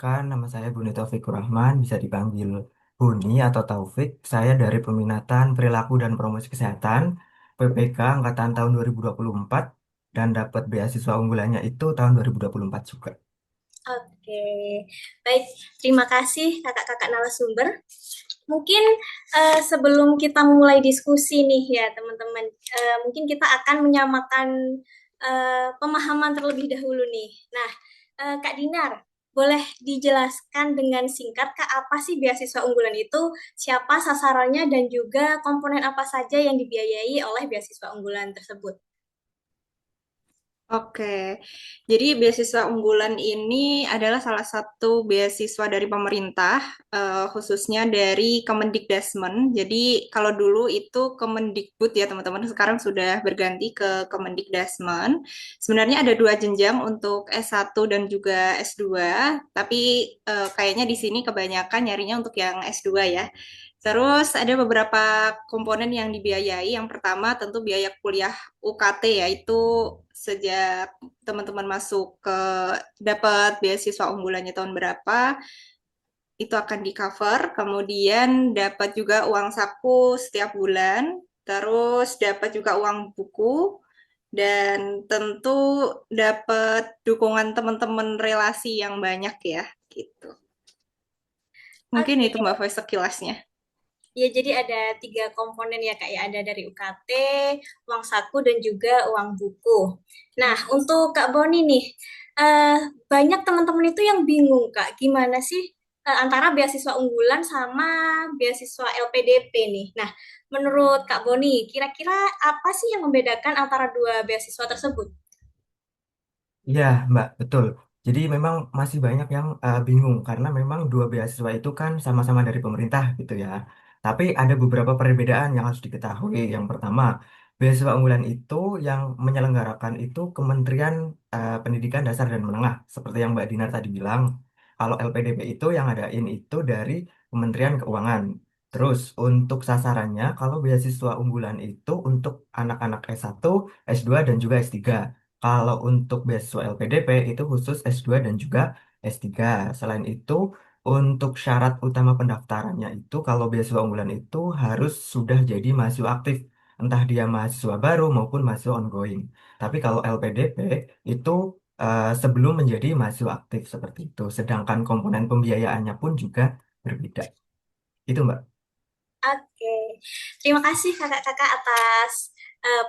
Perkenalkan, nama saya Buni Taufikur Rahman, bisa dipanggil Buni atau Taufik. Saya dari Peminatan Perilaku dan Promosi Kesehatan, PPK Angkatan tahun 2024, dan dapat beasiswa unggulannya itu tahun 2024 juga. Oke, baik. Terima kasih kakak-kakak narasumber. Mungkin sebelum kita mulai diskusi nih ya teman-teman, mungkin kita akan menyamakan pemahaman terlebih dahulu nih. Nah, Kak Dinar, boleh dijelaskan dengan singkat Kak apa sih beasiswa unggulan itu, siapa sasarannya dan juga komponen apa saja yang dibiayai oleh beasiswa unggulan tersebut? Oke, jadi beasiswa unggulan ini adalah salah satu beasiswa dari pemerintah, khususnya dari Kemendikbudrismen. Jadi kalau dulu itu Kemendikbud ya teman-teman, sekarang sudah berganti ke Kemendikbudrismen. Sebenarnya ada dua jenjang untuk S1 dan juga S2, tapi kayaknya di sini kebanyakan nyarinya untuk yang S2 ya. Terus ada beberapa komponen yang dibiayai. Yang pertama tentu biaya kuliah UKT yaitu sejak teman-teman masuk ke dapat beasiswa unggulannya tahun berapa itu akan di cover. Kemudian dapat juga uang saku setiap bulan. Terus dapat juga uang buku dan tentu dapat dukungan teman-teman relasi yang banyak ya gitu. Mungkin itu Oke. Mbak Voice sekilasnya. Ya, jadi ada tiga komponen ya Kak ya. Ada dari UKT, uang saku, dan juga uang buku. Nah, untuk Kak Boni nih, eh, banyak teman-teman itu yang bingung Kak, gimana sih antara beasiswa unggulan sama beasiswa LPDP nih. Nah, menurut Kak Boni, kira-kira apa sih yang membedakan antara dua beasiswa tersebut? Iya, Mbak, betul. Jadi memang masih banyak yang bingung karena memang dua beasiswa itu kan sama-sama dari pemerintah gitu ya. Tapi ada beberapa perbedaan yang harus diketahui. Yang pertama, beasiswa unggulan itu yang menyelenggarakan itu Kementerian Pendidikan Dasar dan Menengah, seperti yang Mbak Dinar tadi bilang. Kalau LPDP itu yang ngadain itu dari Kementerian Keuangan. Terus untuk sasarannya, kalau beasiswa unggulan itu untuk anak-anak S1, S2, dan juga S3. Kalau untuk beasiswa LPDP itu khusus S2 dan juga S3. Selain itu, untuk syarat utama pendaftarannya itu kalau beasiswa unggulan itu harus sudah jadi mahasiswa aktif, entah dia mahasiswa baru maupun mahasiswa ongoing. Tapi kalau LPDP itu sebelum menjadi mahasiswa aktif seperti itu. Sedangkan komponen pembiayaannya pun juga berbeda. Itu, Mbak. Oke, terima kasih kakak-kakak atas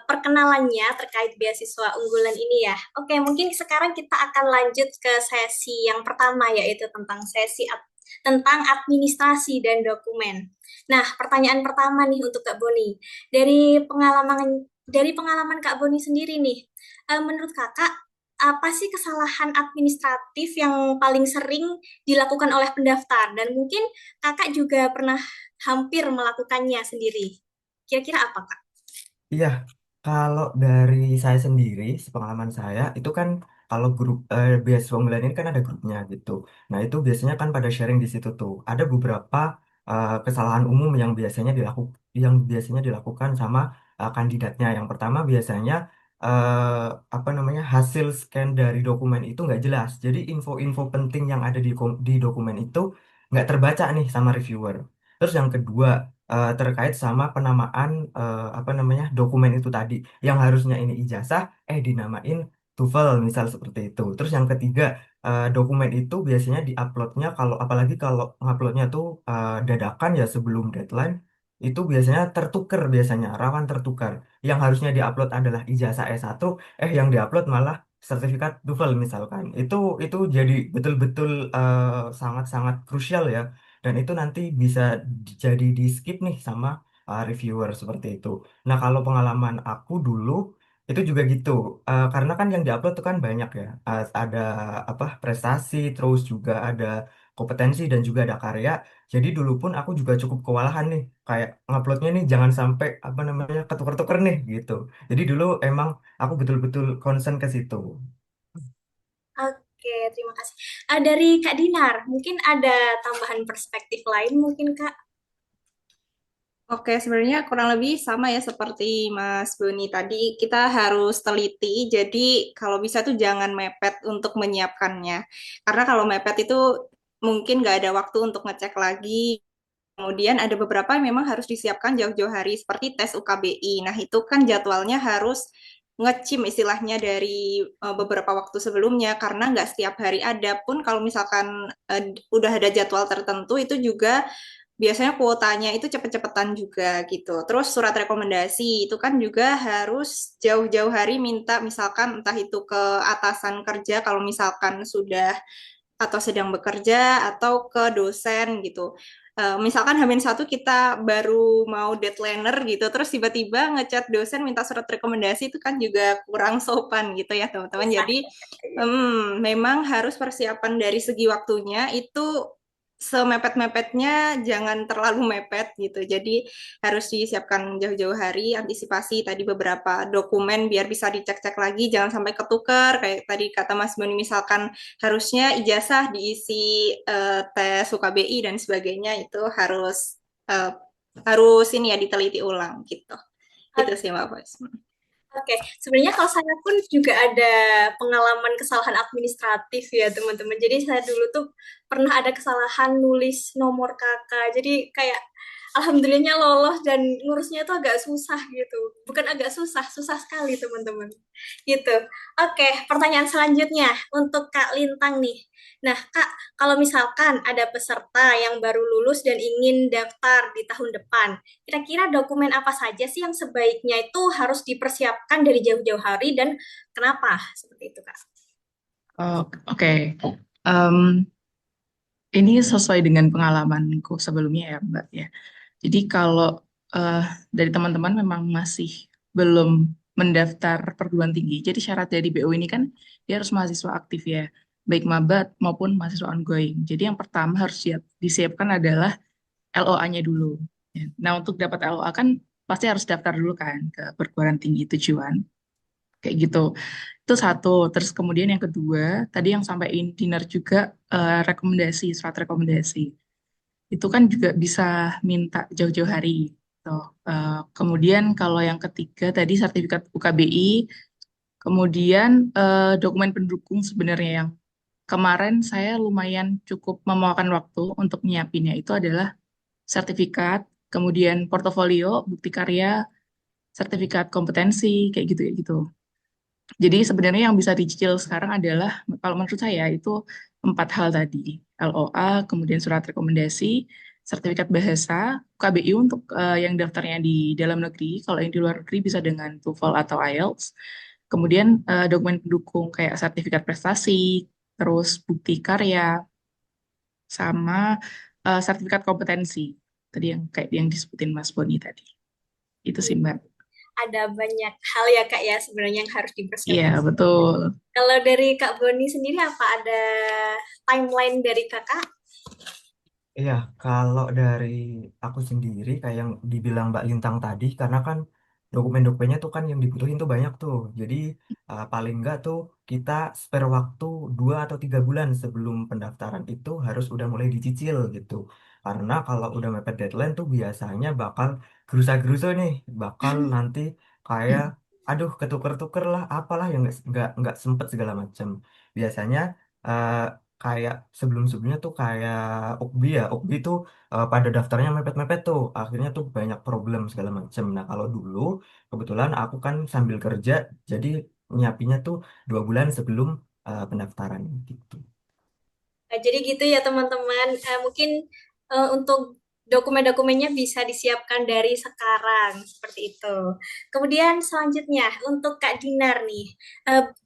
perkenalannya terkait beasiswa unggulan ini ya. Oke, mungkin sekarang kita akan lanjut ke sesi yang pertama yaitu tentang tentang administrasi dan dokumen. Nah, pertanyaan pertama nih untuk Kak Boni. Dari pengalaman Kak Boni sendiri nih, menurut kakak apa sih kesalahan administratif yang paling sering dilakukan oleh pendaftar? Dan mungkin kakak juga pernah hampir melakukannya sendiri. Kira-kira apa, Kak? Iya, kalau dari saya sendiri, sepengalaman saya, itu kan kalau grup beasiswa unggulan ini kan ada grupnya gitu. Nah, itu biasanya kan pada sharing di situ tuh. Ada beberapa kesalahan umum yang biasanya dilakukan sama kandidatnya. Yang pertama biasanya apa namanya hasil scan dari dokumen itu nggak jelas. Jadi info-info penting yang ada di dokumen itu nggak terbaca nih sama reviewer. Terus yang kedua terkait sama penamaan apa namanya dokumen itu tadi yang harusnya ini ijazah dinamain TOEFL misal seperti itu. Terus yang ketiga dokumen itu biasanya diuploadnya kalau apalagi kalau nguploadnya tuh dadakan ya sebelum deadline itu biasanya tertukar biasanya rawan tertukar. Yang harusnya diupload adalah ijazah S1 yang diupload malah sertifikat TOEFL misalkan. Itu jadi betul-betul sangat-sangat krusial ya dan itu nanti bisa jadi di skip nih sama reviewer seperti itu. Nah, kalau pengalaman aku dulu itu juga gitu. Karena kan yang diupload itu kan banyak ya. Ada apa prestasi, terus juga ada kompetensi dan juga ada karya. Jadi dulu pun aku juga cukup kewalahan nih kayak nguploadnya nih jangan sampai apa namanya ketuker-tuker nih gitu. Jadi dulu emang aku betul-betul concern ke situ. Oke, terima kasih. Dari Kak Dinar, mungkin ada tambahan perspektif lain mungkin, Kak? Oke, sebenarnya kurang lebih sama ya seperti Mas Boni tadi. Kita harus teliti, jadi kalau bisa tuh jangan mepet untuk menyiapkannya. Karena kalau mepet itu mungkin nggak ada waktu untuk ngecek lagi. Kemudian ada beberapa yang memang harus disiapkan jauh-jauh hari seperti tes UKBI. Nah, itu kan jadwalnya harus ngecim istilahnya dari beberapa waktu sebelumnya karena nggak setiap hari ada pun kalau misalkan udah ada jadwal tertentu itu juga biasanya kuotanya itu cepet-cepetan juga gitu. Terus surat rekomendasi itu kan juga harus jauh-jauh hari minta misalkan entah itu ke atasan kerja kalau misalkan sudah atau sedang bekerja atau ke dosen gitu. Misalkan H-1 kita baru mau deadlineer gitu, terus tiba-tiba ngechat dosen minta surat rekomendasi itu kan juga kurang sopan gitu ya teman-teman. Susah. Jadi memang harus persiapan dari segi waktunya itu semepet-mepetnya jangan terlalu mepet gitu. Jadi harus disiapkan jauh-jauh hari, antisipasi tadi beberapa dokumen biar bisa dicek-cek lagi, jangan sampai ketukar. Kayak tadi kata Mas Boni misalkan harusnya ijazah diisi tes UKBI dan sebagainya itu harus ini ya diteliti ulang gitu. Itu sih Mbak Faiz. Oke, sebenarnya kalau saya pun juga ada pengalaman kesalahan administratif ya teman-teman. Jadi saya dulu tuh pernah ada kesalahan nulis nomor kakak. Jadi kayak alhamdulillahnya lolos dan ngurusnya tuh agak susah gitu. Bukan agak susah, susah sekali teman-teman. Gitu. Oke, pertanyaan selanjutnya untuk Kak Lintang nih. Nah, Kak, kalau misalkan ada peserta yang baru lulus dan ingin daftar di tahun depan, kira-kira dokumen apa saja sih yang sebaiknya itu harus dipersiapkan dari jauh-jauh hari dan kenapa? Seperti itu, Kak. Oh, oke. Em, ini sesuai dengan pengalamanku sebelumnya ya, Mbak ya. Jadi kalau eh, dari teman-teman memang masih belum mendaftar perguruan tinggi, jadi syarat dari BU ini kan dia harus mahasiswa aktif ya, baik maba maupun mahasiswa ongoing. Jadi yang pertama harus disiapkan adalah LOA-nya dulu. Ya. Nah, untuk dapat LOA kan pasti harus daftar dulu kan ke perguruan tinggi tujuan. Kayak gitu. Itu satu. Terus kemudian yang kedua, tadi yang sampaikan dinner juga rekomendasi, surat rekomendasi. Itu kan juga bisa minta jauh-jauh hari. Tuh. Kemudian kalau yang ketiga tadi sertifikat UKBI, kemudian dokumen pendukung sebenarnya yang kemarin saya lumayan cukup memakan waktu untuk nyiapinnya itu adalah sertifikat, kemudian portofolio, bukti karya, sertifikat kompetensi, kayak gitu. Jadi sebenarnya yang bisa dicicil sekarang adalah, kalau menurut saya itu empat hal tadi. LOA, kemudian surat rekomendasi, sertifikat bahasa, KBU untuk yang daftarnya di dalam negeri, kalau yang di luar negeri bisa dengan TOEFL atau IELTS. Kemudian dokumen pendukung kayak sertifikat prestasi, terus bukti karya, sama sertifikat kompetensi. Tadi yang kayak yang disebutin Mas Boni tadi. Itu sih Mbak. Ada banyak hal ya, Kak, ya sebenarnya yang harus Iya, dipersiapkan. betul. Kalau dari Kak Boni sendiri apa ada timeline dari Kakak? Iya, kalau dari aku sendiri kayak yang dibilang Mbak Lintang tadi, karena kan dokumen-dokumennya tuh kan yang dibutuhin tuh banyak tuh. Jadi paling enggak tuh kita spare waktu 2 atau 3 bulan sebelum pendaftaran itu harus udah mulai dicicil gitu. Karena kalau udah mepet deadline tuh biasanya bakal gerusa-gerusu nih, bakal nanti kayak aduh ketuker-tuker lah, apalah yang nggak sempet segala macam. Biasanya eh, kayak sebelum-sebelumnya tuh kayak Ukbi ya, Ukbi tuh pada daftarnya mepet-mepet tuh, akhirnya tuh banyak problem segala macem. Nah kalau dulu kebetulan aku kan sambil kerja, jadi nyiapinnya tuh 2 bulan sebelum pendaftaran gitu. Nah, jadi gitu ya teman-teman. Mungkin untuk dokumen-dokumennya bisa disiapkan dari sekarang seperti itu. Kemudian selanjutnya untuk Kak Dinar nih,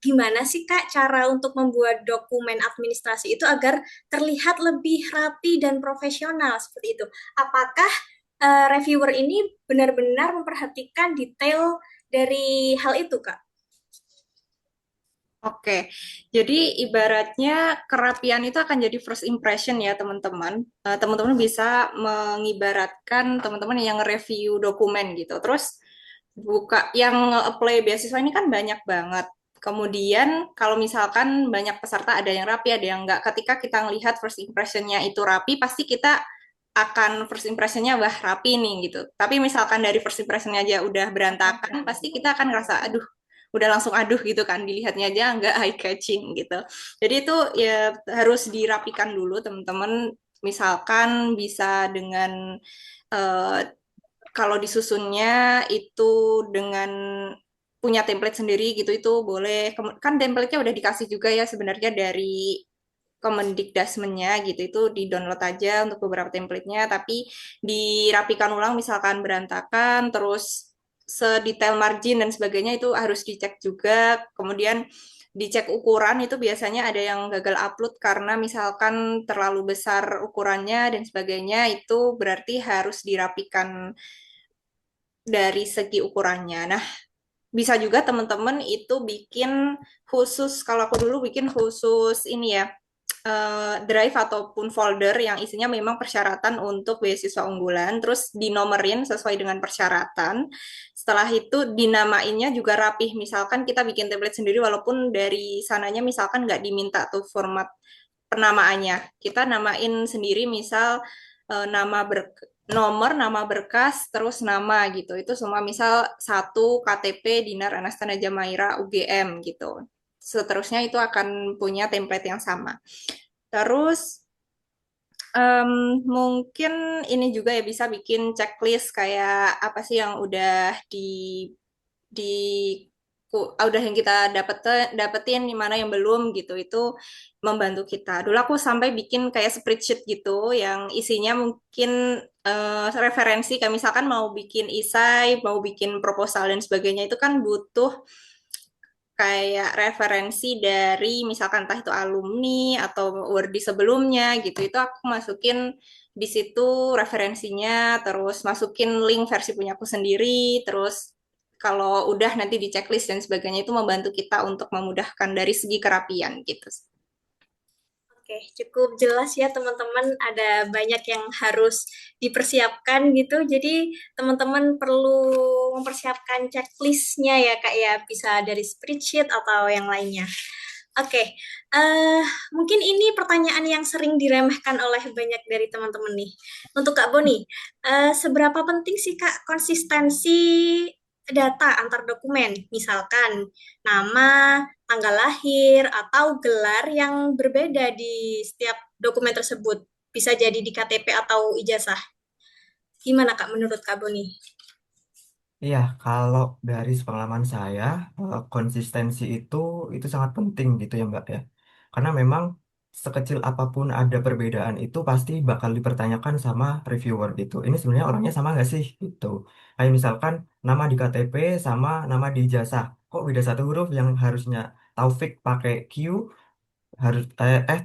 gimana sih Kak cara untuk membuat dokumen administrasi itu agar terlihat lebih rapi dan profesional seperti itu? Apakah reviewer ini benar-benar memperhatikan detail dari hal itu Kak? Oke, jadi ibaratnya kerapian itu akan jadi first impression ya teman-teman. Teman-teman bisa mengibaratkan teman-teman yang review dokumen gitu. Terus buka yang apply beasiswa ini kan banyak banget. Kemudian kalau misalkan banyak peserta ada yang rapi, ada yang enggak. Ketika kita ngelihat first impressionnya itu rapi, pasti kita akan first impressionnya wah rapi nih gitu. Tapi misalkan dari first impressionnya aja udah berantakan, pasti kita akan ngerasa aduh udah langsung aduh gitu kan, dilihatnya aja nggak eye catching gitu. Jadi itu ya harus dirapikan dulu teman-teman. Misalkan bisa dengan eh, kalau disusunnya itu dengan punya template sendiri gitu itu boleh. Kan template-nya udah dikasih juga ya sebenarnya dari Kemendikdasmennya gitu, itu di-download aja untuk beberapa template-nya, tapi dirapikan ulang misalkan berantakan, terus sedetail margin dan sebagainya itu harus dicek juga. Kemudian dicek ukuran, itu biasanya ada yang gagal upload karena misalkan terlalu besar ukurannya dan sebagainya, itu berarti harus dirapikan dari segi ukurannya. Nah, bisa juga teman-teman itu bikin khusus, kalau aku dulu bikin khusus ini ya, drive ataupun folder yang isinya memang persyaratan untuk beasiswa unggulan, terus dinomerin sesuai dengan persyaratan. Setelah itu dinamainnya juga rapih. Misalkan kita bikin template sendiri, walaupun dari sananya misalkan nggak diminta tuh format penamaannya. Kita namain sendiri, misal nama nomor, nama berkas, terus nama gitu. Itu semua misal satu KTP Dinar Anastana Jamaira UGM gitu. Seterusnya itu akan punya template yang sama. Terus mungkin ini juga ya bisa bikin checklist kayak apa sih yang udah di udah yang kita dapetin di mana yang belum gitu, itu membantu kita. Dulu aku sampai bikin kayak spreadsheet gitu yang isinya mungkin referensi kayak misalkan mau bikin esai, mau bikin proposal dan sebagainya, itu kan butuh kayak referensi dari misalkan entah itu alumni atau Wordi sebelumnya gitu, itu aku masukin di situ referensinya, terus masukin link versi punya aku sendiri, terus kalau udah nanti di checklist dan sebagainya, itu membantu kita untuk memudahkan dari segi kerapian gitu. Oke, cukup jelas ya teman-teman. Ada banyak yang harus dipersiapkan gitu. Jadi teman-teman perlu mempersiapkan checklistnya ya Kak ya. Bisa dari spreadsheet atau yang lainnya. Oke, mungkin ini pertanyaan yang sering diremehkan oleh banyak dari teman-teman nih. Untuk Kak Boni, seberapa penting sih Kak konsistensi data antar dokumen? Misalkan nama, tanggal lahir, atau gelar yang berbeda di setiap dokumen tersebut. Bisa jadi di KTP atau ijazah. Gimana Kak menurut Kak Boni? Iya, kalau dari pengalaman saya, konsistensi itu sangat penting gitu ya Mbak ya. Karena memang sekecil apapun ada perbedaan itu pasti bakal dipertanyakan sama reviewer gitu. Ini sebenarnya orangnya sama nggak sih gitu. Kayak misalkan nama di KTP sama nama di ijazah. Kok beda satu huruf yang harusnya Taufik pakai Q harus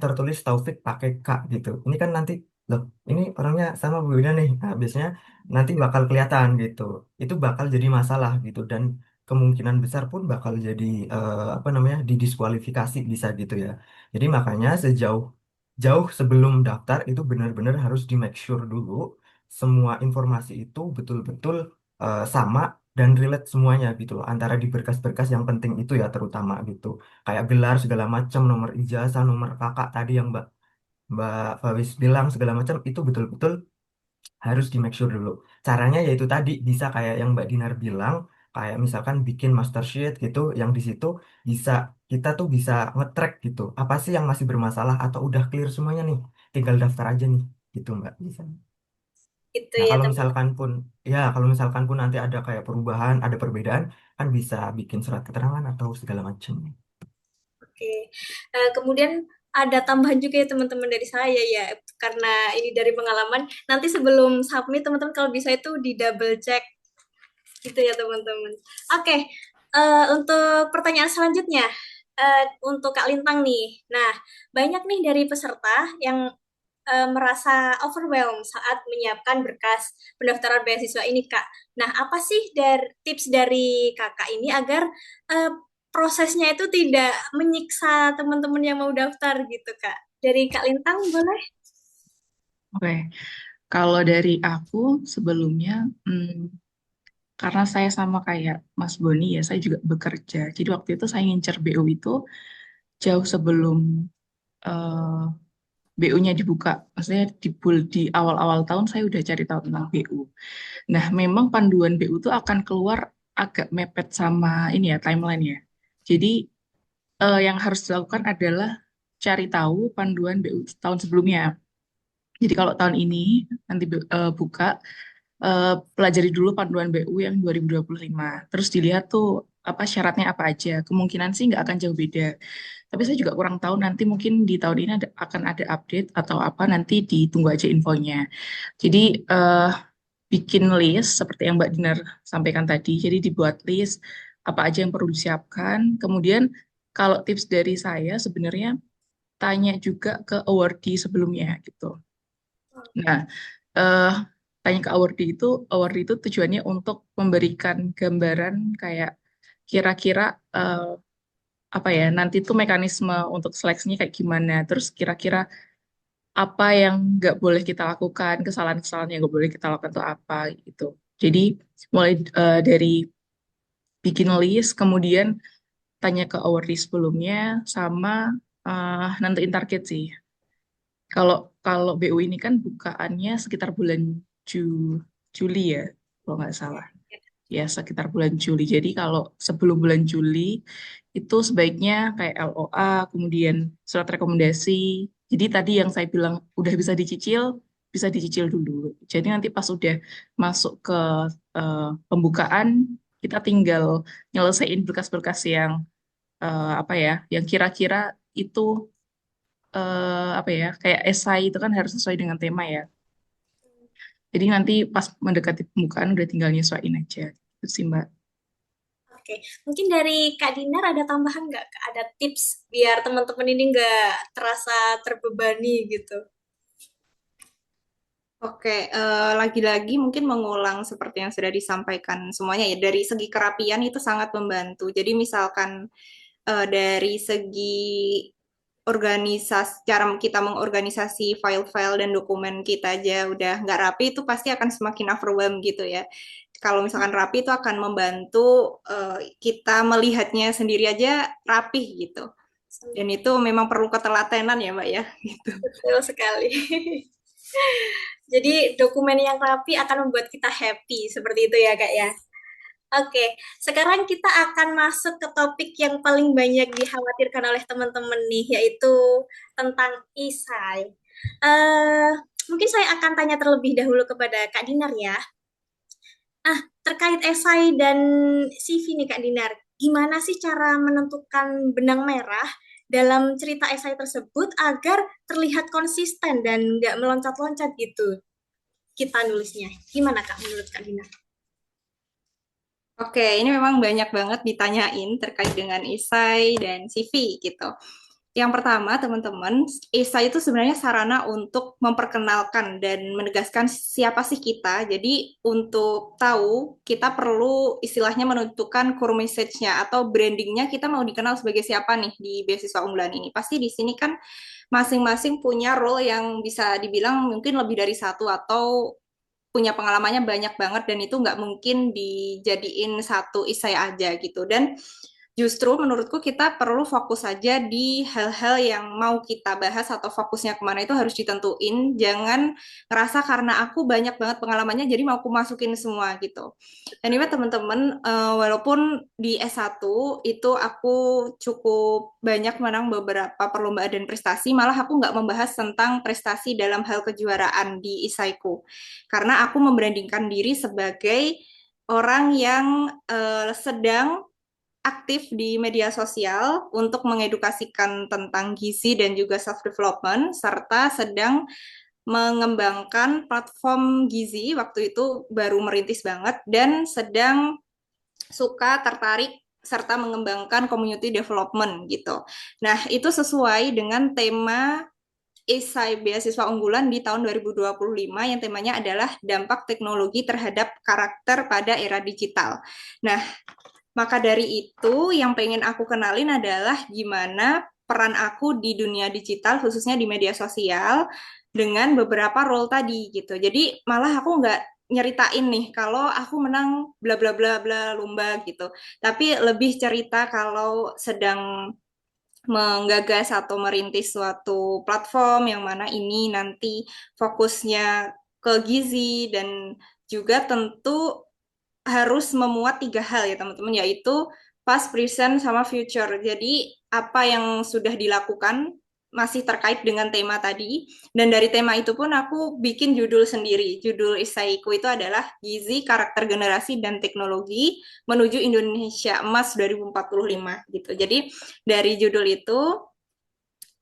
tertulis Taufik pakai K gitu. Ini kan nanti loh, ini orangnya sama Bu Ina nih. Nah, biasanya nanti bakal kelihatan gitu. Itu bakal jadi masalah gitu dan kemungkinan besar pun bakal jadi apa namanya didiskualifikasi bisa gitu ya. Jadi makanya sejauh jauh sebelum daftar itu benar-benar harus di make sure dulu semua informasi itu betul-betul sama dan relate semuanya gitu loh antara di berkas-berkas yang penting itu ya terutama gitu kayak gelar segala macam, nomor ijazah, nomor kakak tadi yang Mbak Mbak Fawis bilang segala macam itu betul-betul harus di make sure dulu. Caranya yaitu tadi bisa kayak yang Mbak Dinar bilang, kayak misalkan bikin master sheet gitu, yang di situ bisa kita tuh bisa nge-track gitu. Apa sih yang masih bermasalah atau udah clear semuanya nih? Tinggal daftar aja nih, gitu Mbak. Bisa. Itu Nah ya kalau teman. misalkan pun, ya kalau misalkan pun nanti ada kayak perubahan, ada perbedaan, kan bisa bikin surat keterangan atau segala macam. Oke. Kemudian ada tambahan juga ya teman-teman dari saya ya, karena ini dari pengalaman. Nanti sebelum submit teman-teman kalau bisa itu di double check gitu ya teman-teman. Oke, untuk pertanyaan selanjutnya, untuk Kak Lintang nih. Nah, banyak nih dari peserta yang merasa overwhelmed saat menyiapkan berkas pendaftaran beasiswa ini, Kak. Nah, apa sih tips dari Kakak ini agar eh, prosesnya itu tidak menyiksa teman-teman yang mau daftar gitu, Kak? Dari Kak Lintang boleh? Oke, kalau dari aku sebelumnya, karena saya sama kayak Mas Boni ya, saya juga bekerja. Jadi waktu itu saya ngincer BU itu jauh sebelum eh, BU-nya dibuka. Maksudnya di awal-awal tahun saya udah cari tahu tentang BU. Nah, memang panduan BU itu akan keluar agak mepet sama ini ya timeline ya. Jadi yang harus dilakukan adalah cari tahu panduan BU tahun sebelumnya. Jadi kalau tahun ini nanti buka, pelajari dulu panduan BU yang 2025. Terus dilihat tuh apa syaratnya apa aja. Kemungkinan sih nggak akan jauh beda. Tapi saya juga kurang tahu nanti mungkin di tahun ini akan ada update atau apa nanti ditunggu aja infonya. Jadi eh, bikin list seperti yang Mbak Dinar sampaikan tadi. Jadi dibuat list apa aja yang perlu disiapkan. Kemudian kalau tips dari saya sebenarnya tanya juga ke awardee sebelumnya gitu. Nah, eh tanya ke awardee itu tujuannya untuk memberikan gambaran kayak kira-kira apa ya, nanti tuh mekanisme untuk seleksinya kayak gimana, terus kira-kira apa yang nggak boleh kita lakukan, kesalahan-kesalahan yang nggak boleh kita lakukan tuh apa gitu. Jadi mulai dari bikin list, kemudian tanya ke awardee sebelumnya, sama nentuin target sih. Kalau kalau BU ini kan bukaannya sekitar bulan Ju- Juli ya, kalau nggak salah. Ya, sekitar bulan Juli. Jadi kalau sebelum bulan Juli itu sebaiknya kayak LOA, kemudian surat rekomendasi. Jadi tadi yang saya bilang udah bisa dicicil dulu. Jadi nanti pas udah masuk ke eh, pembukaan, kita tinggal nyelesain berkas-berkas yang apa ya, yang kira-kira itu apa ya, kayak esai itu kan harus sesuai dengan tema ya. Jadi nanti pas mendekati pembukaan udah tinggal nyesuaiin aja. Itu sih Mbak. Oke, mungkin dari Kak Dinar ada tambahan nggak? Ada tips biar teman-teman ini nggak terasa terbebani gitu. Oke, lagi-lagi mungkin mengulang seperti yang sudah disampaikan semuanya ya. Dari segi kerapian itu sangat membantu. Jadi misalkan dari segi organisasi, cara kita mengorganisasi file-file dan dokumen kita aja udah nggak rapi, itu pasti akan semakin overwhelmed gitu ya. Kalau misalkan rapi itu akan membantu kita melihatnya sendiri aja rapih gitu. Dan itu memang perlu ketelatenan ya, Mbak ya. Gitu. Betul sekali. Jadi dokumen yang rapi akan membuat kita happy, seperti itu ya Kak ya. Oke, sekarang kita akan masuk ke topik yang paling banyak dikhawatirkan oleh teman-teman nih, yaitu tentang isai. Eh, Mungkin saya akan tanya terlebih dahulu kepada Kak Dinar ya. Terkait esai dan CV nih Kak Dinar, gimana sih cara menentukan benang merah dalam cerita esai tersebut agar terlihat konsisten dan nggak meloncat-loncat gitu kita nulisnya? Gimana Kak menurut Kak Dinar? Oke, ini memang banyak banget ditanyain terkait dengan esai dan CV gitu. Yang pertama, teman-teman, esai itu sebenarnya sarana untuk memperkenalkan dan menegaskan siapa sih kita. Jadi, untuk tahu, kita perlu istilahnya menentukan core message-nya atau branding-nya kita mau dikenal sebagai siapa nih di beasiswa unggulan ini. Pasti di sini kan masing-masing punya role yang bisa dibilang mungkin lebih dari satu atau punya pengalamannya banyak banget dan itu nggak mungkin dijadiin satu isai aja gitu. Dan justru menurutku kita perlu fokus aja di hal-hal yang mau kita bahas atau fokusnya kemana itu harus ditentuin. Jangan ngerasa karena aku banyak banget pengalamannya jadi mau aku masukin semua gitu. Anyway teman-teman, walaupun di S1 itu aku cukup banyak menang beberapa perlombaan dan prestasi, malah aku nggak membahas tentang prestasi dalam hal kejuaraan di isaiku. Karena aku membrandingkan diri sebagai orang yang sedang aktif di media sosial untuk mengedukasikan tentang gizi dan juga self development serta sedang mengembangkan platform gizi waktu itu baru merintis banget dan sedang suka tertarik serta mengembangkan community development gitu. Nah, itu sesuai dengan tema esai beasiswa unggulan di tahun 2025 yang temanya adalah dampak teknologi terhadap karakter pada era digital. Nah, maka dari itu, yang pengen aku kenalin adalah gimana peran aku di dunia digital, khususnya di media sosial, dengan beberapa role tadi gitu. Jadi malah aku nggak nyeritain nih kalau aku menang bla bla bla bla lomba gitu. Tapi lebih cerita kalau sedang menggagas atau merintis suatu platform yang mana ini nanti fokusnya ke gizi dan juga tentu harus memuat 3 hal ya teman-teman, yaitu past, present, sama future. Jadi apa yang sudah dilakukan masih terkait dengan tema tadi, dan dari tema itu pun aku bikin judul sendiri. Judul esaiku itu adalah Gizi, Karakter Generasi, dan Teknologi Menuju Indonesia Emas 2045 gitu. Jadi dari judul itu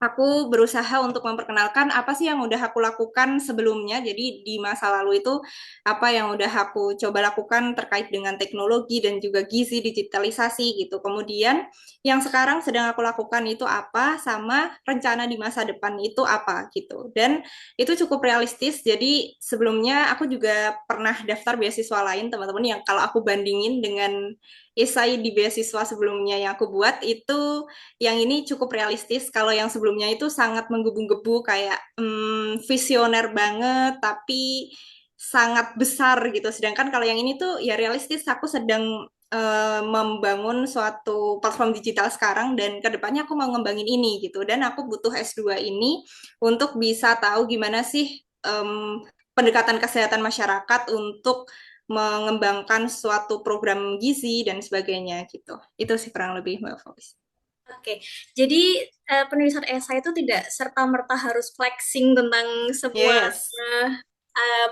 aku berusaha untuk memperkenalkan apa sih yang udah aku lakukan sebelumnya. Jadi di masa lalu itu apa yang udah aku coba lakukan terkait dengan teknologi dan juga gizi digitalisasi gitu. Kemudian yang sekarang sedang aku lakukan itu apa, sama rencana di masa depan itu apa gitu. Dan itu cukup realistis. Jadi sebelumnya aku juga pernah daftar beasiswa lain teman-teman, yang kalau aku bandingin dengan esai di beasiswa sebelumnya yang aku buat itu, yang ini cukup realistis. Kalau yang sebelumnya itu sangat menggebu-gebu, kayak visioner banget, tapi sangat besar gitu. Sedangkan kalau yang ini tuh ya realistis, aku sedang membangun suatu platform digital sekarang, dan kedepannya aku mau ngembangin ini gitu. Dan aku butuh S2 ini untuk bisa tahu gimana sih pendekatan kesehatan masyarakat untuk mengembangkan suatu program gizi dan sebagainya gitu. Itu sih kurang lebih Mbak Fauzi. Oke, jadi penulisan esai itu tidak serta-merta harus flexing tentang sebuah Yes.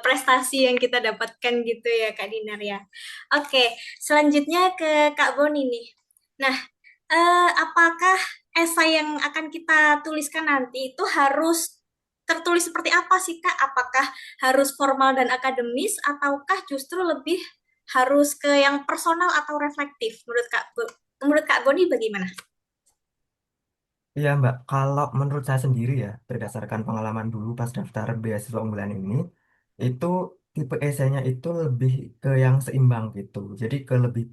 prestasi yang kita dapatkan gitu ya Kak Dinar ya. Oke, selanjutnya ke Kak Boni nih. Nah, apakah esai yang akan kita tuliskan nanti itu harus tertulis seperti apa sih Kak? Apakah harus formal dan akademis ataukah justru lebih harus ke yang personal atau reflektif? Menurut Kak Boni bagaimana? Iya Mbak, kalau menurut saya sendiri ya, berdasarkan pengalaman dulu pas daftar beasiswa unggulan ini, itu tipe esainya itu lebih ke yang seimbang gitu. Jadi ke lebih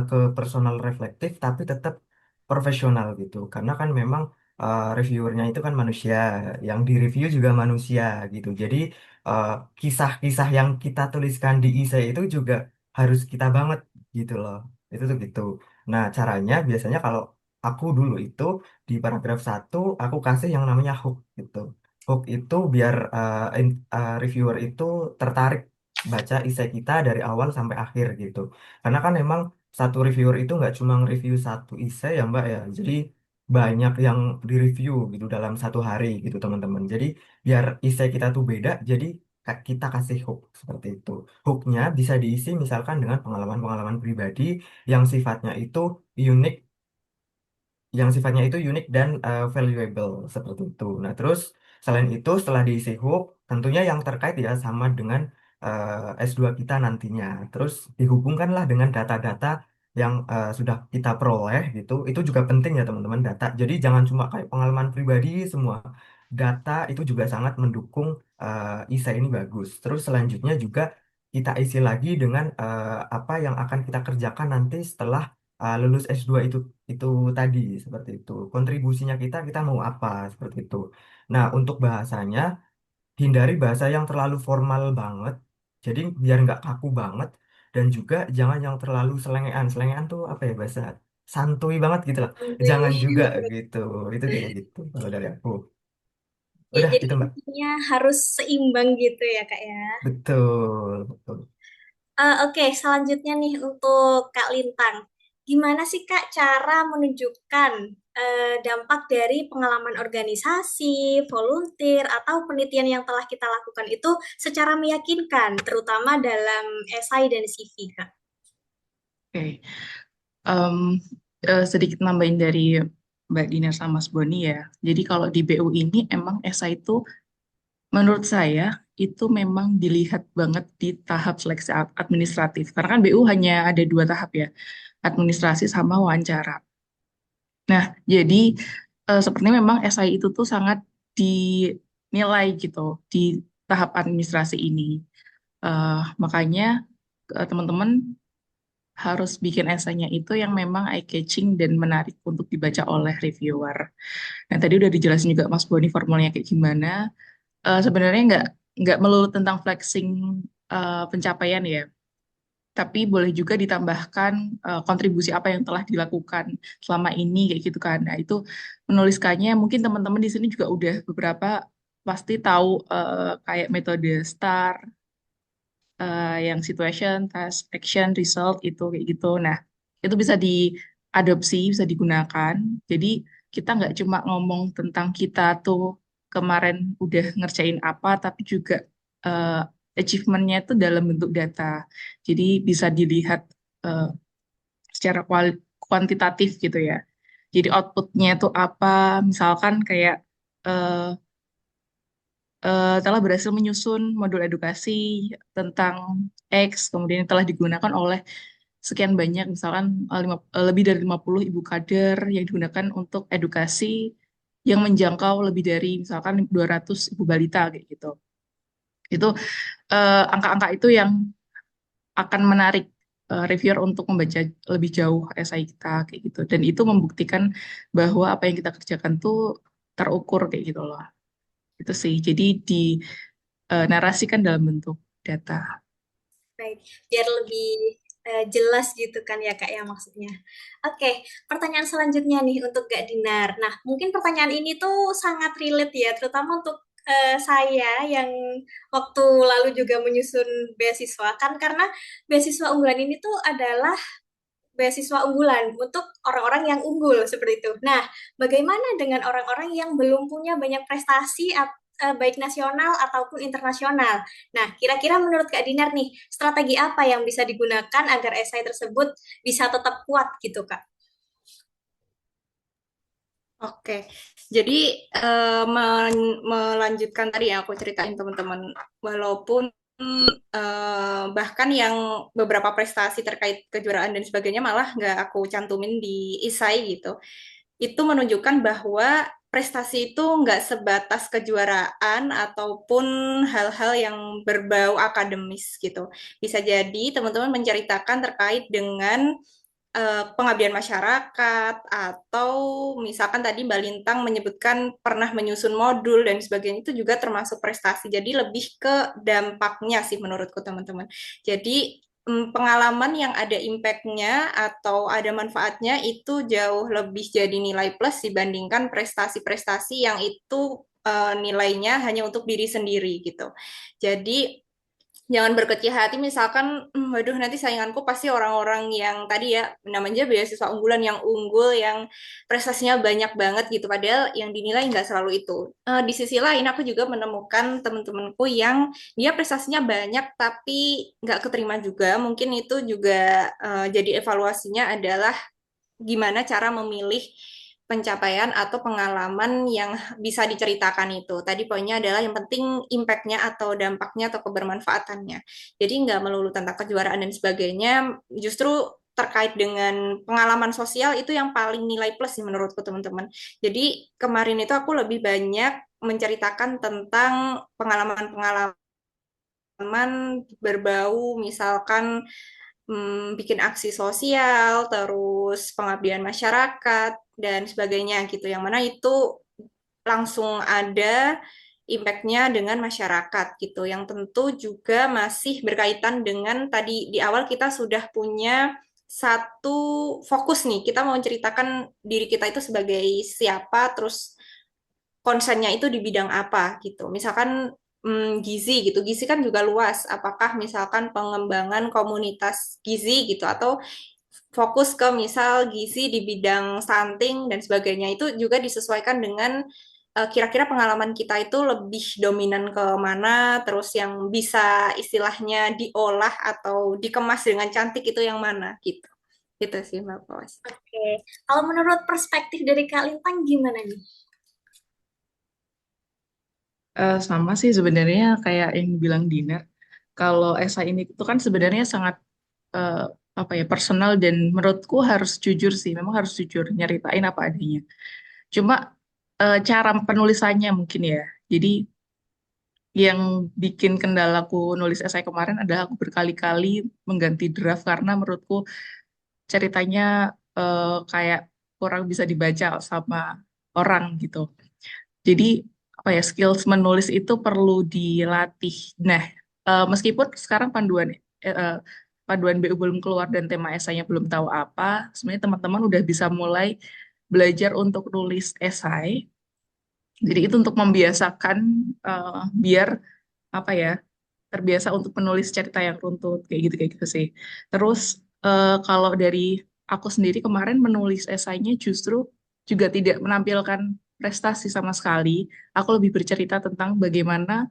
ke personal reflektif tapi tetap profesional gitu. Karena kan memang reviewernya itu kan manusia, yang direview juga manusia gitu. Jadi eh, kisah-kisah yang kita tuliskan di esai itu juga harus kita banget gitu loh. Itu tuh gitu. Nah, caranya biasanya kalau aku dulu itu di paragraf satu aku kasih yang namanya hook gitu. Hook itu biar reviewer itu tertarik baca essay kita dari awal sampai akhir gitu. Karena kan memang satu reviewer itu nggak cuma review satu essay ya Mbak ya. Jadi banyak yang direview gitu dalam satu hari gitu teman-teman. Jadi biar essay kita tuh beda, jadi kita kasih hook seperti itu. Hooknya bisa diisi misalkan dengan pengalaman-pengalaman pribadi yang sifatnya itu unik unik dan valuable seperti itu. Nah, terus selain itu setelah diisi hook, tentunya yang terkait ya sama dengan S2 kita nantinya. Terus dihubungkanlah dengan data-data yang sudah kita peroleh gitu. Itu juga penting ya teman-teman data. Jadi jangan cuma kayak pengalaman pribadi semua. Data itu juga sangat mendukung ISA ini bagus. Terus selanjutnya juga kita isi lagi dengan apa yang akan kita kerjakan nanti setelah lulus S2 itu tadi seperti itu. Kontribusinya kita mau apa seperti itu. Nah, untuk bahasanya hindari bahasa yang terlalu formal banget. Jadi biar nggak kaku banget dan juga jangan yang terlalu selengean. Selengean tuh apa ya bahasa santuy banget gitu lah. Jangan Santuy. juga gitu. Itu kayak gitu kalau dari aku. Ya, Udah jadi gitu Mbak. intinya harus seimbang gitu ya, Kak ya. Betul, betul. Oke, selanjutnya nih untuk Kak Lintang. Gimana sih Kak cara menunjukkan dampak dari pengalaman organisasi, volunteer, atau penelitian yang telah kita lakukan itu secara meyakinkan, terutama dalam esai dan CV, Kak? Oke. Em, Sedikit nambahin dari Mbak Dinar sama Mas Boni ya. Jadi kalau di BU ini emang esai itu menurut saya itu memang dilihat banget di tahap seleksi administratif. Karena kan BU hanya ada 2 tahap ya, administrasi sama wawancara. Nah, jadi sepertinya memang SI itu tuh sangat dinilai gitu di tahap administrasi ini. Makanya teman-teman harus bikin esainya itu yang memang eye-catching dan menarik untuk dibaca oleh reviewer. Nah, tadi udah dijelasin juga Mas Boni formalnya kayak gimana. Sebenarnya nggak melulu tentang flexing pencapaian ya, tapi boleh juga ditambahkan kontribusi apa yang telah dilakukan selama ini kayak gitu kan. Nah, itu menuliskannya mungkin teman-teman di sini juga udah beberapa pasti tahu kayak metode STAR yang situation, task, action, result itu kayak gitu. Nah, itu bisa diadopsi, bisa digunakan. Jadi kita nggak cuma ngomong tentang kita tuh kemarin udah ngerjain apa, tapi juga eh, achievementnya itu dalam bentuk data. Jadi bisa dilihat eh, secara kuantitatif gitu ya. Jadi outputnya itu apa, misalkan kayak eh, telah berhasil menyusun modul edukasi tentang X, kemudian telah digunakan oleh sekian banyak, misalkan lebih dari 50 ibu kader yang digunakan untuk edukasi yang menjangkau lebih dari misalkan 200 ibu balita kayak gitu. Itu angka-angka itu yang akan menarik reviewer untuk membaca lebih jauh esai kita kayak gitu. Dan itu membuktikan bahwa apa yang kita kerjakan tuh terukur kayak gitu loh. Itu sih. Jadi dinarasikan dalam bentuk data. Baik, biar lebih jelas gitu kan ya Kak ya maksudnya. Oke, pertanyaan selanjutnya nih untuk Kak Dinar. Nah, mungkin pertanyaan ini tuh sangat relate ya, terutama untuk saya yang waktu lalu juga menyusun beasiswa kan karena beasiswa unggulan ini tuh adalah beasiswa unggulan untuk orang-orang yang unggul seperti itu. Nah, bagaimana dengan orang-orang yang belum punya banyak prestasi baik nasional ataupun internasional? Nah, kira-kira menurut Kak Dinar nih, strategi apa yang bisa digunakan agar esai tersebut bisa tetap kuat gitu, Kak? Oke, jadi melanjutkan tadi yang aku ceritain teman-teman, walaupun bahkan yang beberapa prestasi terkait kejuaraan dan sebagainya malah nggak aku cantumin di isai gitu, itu menunjukkan bahwa prestasi itu nggak sebatas kejuaraan ataupun hal-hal yang berbau akademis gitu. Bisa jadi teman-teman menceritakan terkait dengan pengabdian masyarakat atau misalkan tadi Mbak Lintang menyebutkan pernah menyusun modul dan sebagainya itu juga termasuk prestasi. Jadi lebih ke dampaknya sih menurutku teman-teman. Jadi pengalaman yang ada impact-nya atau ada manfaatnya itu jauh lebih jadi nilai plus dibandingkan prestasi-prestasi yang itu nilainya hanya untuk diri sendiri gitu. Jadi jangan berkecil hati misalkan waduh nanti sainganku pasti orang-orang yang tadi ya namanya beasiswa unggulan yang unggul yang prestasinya banyak banget gitu padahal yang dinilai nggak selalu itu. Di sisi lain aku juga menemukan teman-temanku yang dia prestasinya banyak tapi nggak keterima juga mungkin itu juga jadi evaluasinya adalah gimana cara memilih pencapaian atau pengalaman yang bisa diceritakan itu. Tadi poinnya adalah yang penting impact-nya atau dampaknya atau kebermanfaatannya. Jadi nggak melulu tentang kejuaraan dan sebagainya, justru terkait dengan pengalaman sosial itu yang paling nilai plus sih menurutku teman-teman. Jadi kemarin itu aku lebih banyak menceritakan tentang pengalaman-pengalaman berbau misalkan bikin aksi sosial, terus pengabdian masyarakat, dan sebagainya gitu. Yang mana itu langsung ada impact-nya dengan masyarakat gitu. Yang tentu juga masih berkaitan dengan tadi di awal kita sudah punya satu fokus nih. Kita mau menceritakan diri kita itu sebagai siapa, terus konsennya itu di bidang apa gitu. Misalkan gizi gitu. Gizi kan juga luas. Apakah misalkan pengembangan komunitas gizi gitu atau fokus ke misal gizi di bidang stunting dan sebagainya itu juga disesuaikan dengan kira-kira pengalaman kita itu lebih dominan ke mana, terus yang bisa istilahnya diolah atau dikemas dengan cantik itu yang mana gitu. Gitu sih Mbak Pos. Oke, kalau menurut perspektif dari Kak Lintang gimana nih? Sama sih sebenarnya kayak yang dibilang Dinar. Kalau esai ini itu kan sebenarnya sangat eh, apa ya personal dan menurutku harus jujur sih. Memang harus jujur nyeritain apa adanya. Cuma cara penulisannya mungkin ya. Jadi yang bikin kendalaku nulis esai kemarin adalah aku berkali-kali mengganti draft karena menurutku ceritanya kayak kurang bisa dibaca sama orang gitu. Jadi apa ya skills menulis itu perlu dilatih. Nah, meskipun sekarang panduan BU belum keluar dan tema esainya belum tahu apa, sebenarnya teman-teman udah bisa mulai belajar untuk nulis esai. Jadi itu untuk membiasakan biar apa ya terbiasa untuk menulis cerita yang runtut kayak gitu sih. Terus kalau dari aku sendiri kemarin menulis esainya justru juga tidak menampilkan prestasi sama sekali. Aku lebih bercerita tentang bagaimana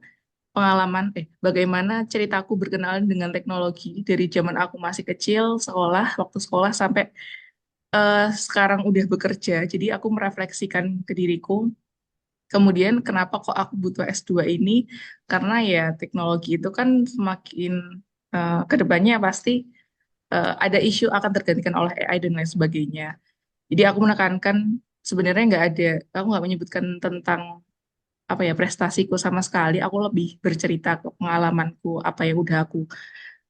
ceritaku berkenalan dengan teknologi dari zaman aku masih kecil, waktu sekolah sampai sekarang udah bekerja. Jadi aku merefleksikan ke diriku. Kemudian kenapa kok aku butuh S2 ini? Karena ya teknologi itu kan semakin ke depannya pasti ada isu akan tergantikan oleh AI dan lain sebagainya. Jadi aku menekankan sebenarnya aku nggak menyebutkan tentang apa ya prestasiku sama sekali. Aku lebih bercerita ke pengalamanku, apa yang udah aku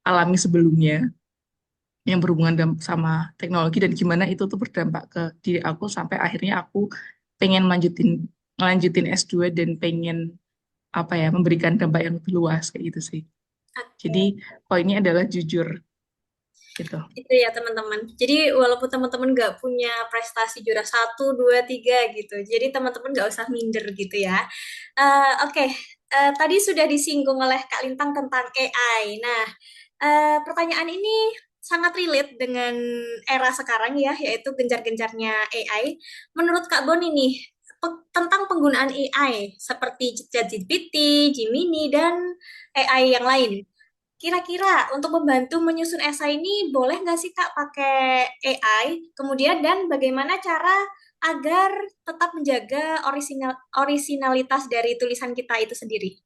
alami sebelumnya yang berhubungan sama teknologi dan gimana itu tuh berdampak ke diri aku sampai akhirnya aku pengen ngelanjutin S2 dan pengen apa ya memberikan dampak yang lebih luas kayak gitu sih. Jadi Oke. poinnya adalah jujur gitu. Itu ya teman-teman. Jadi walaupun teman-teman nggak punya prestasi juara satu, dua, tiga gitu, jadi teman-teman nggak usah minder gitu ya. Oke. Tadi sudah disinggung oleh Kak Lintang tentang AI. Nah, pertanyaan ini sangat relate dengan era sekarang ya, yaitu gencar-gencarnya AI. Menurut Kak Boni nih, tentang penggunaan AI seperti ChatGPT, Gemini, dan AI yang lain. Kira-kira untuk membantu menyusun esai ini boleh nggak sih Kak pakai AI? Kemudian dan bagaimana cara agar tetap menjaga orisinalitas dari tulisan kita itu sendiri?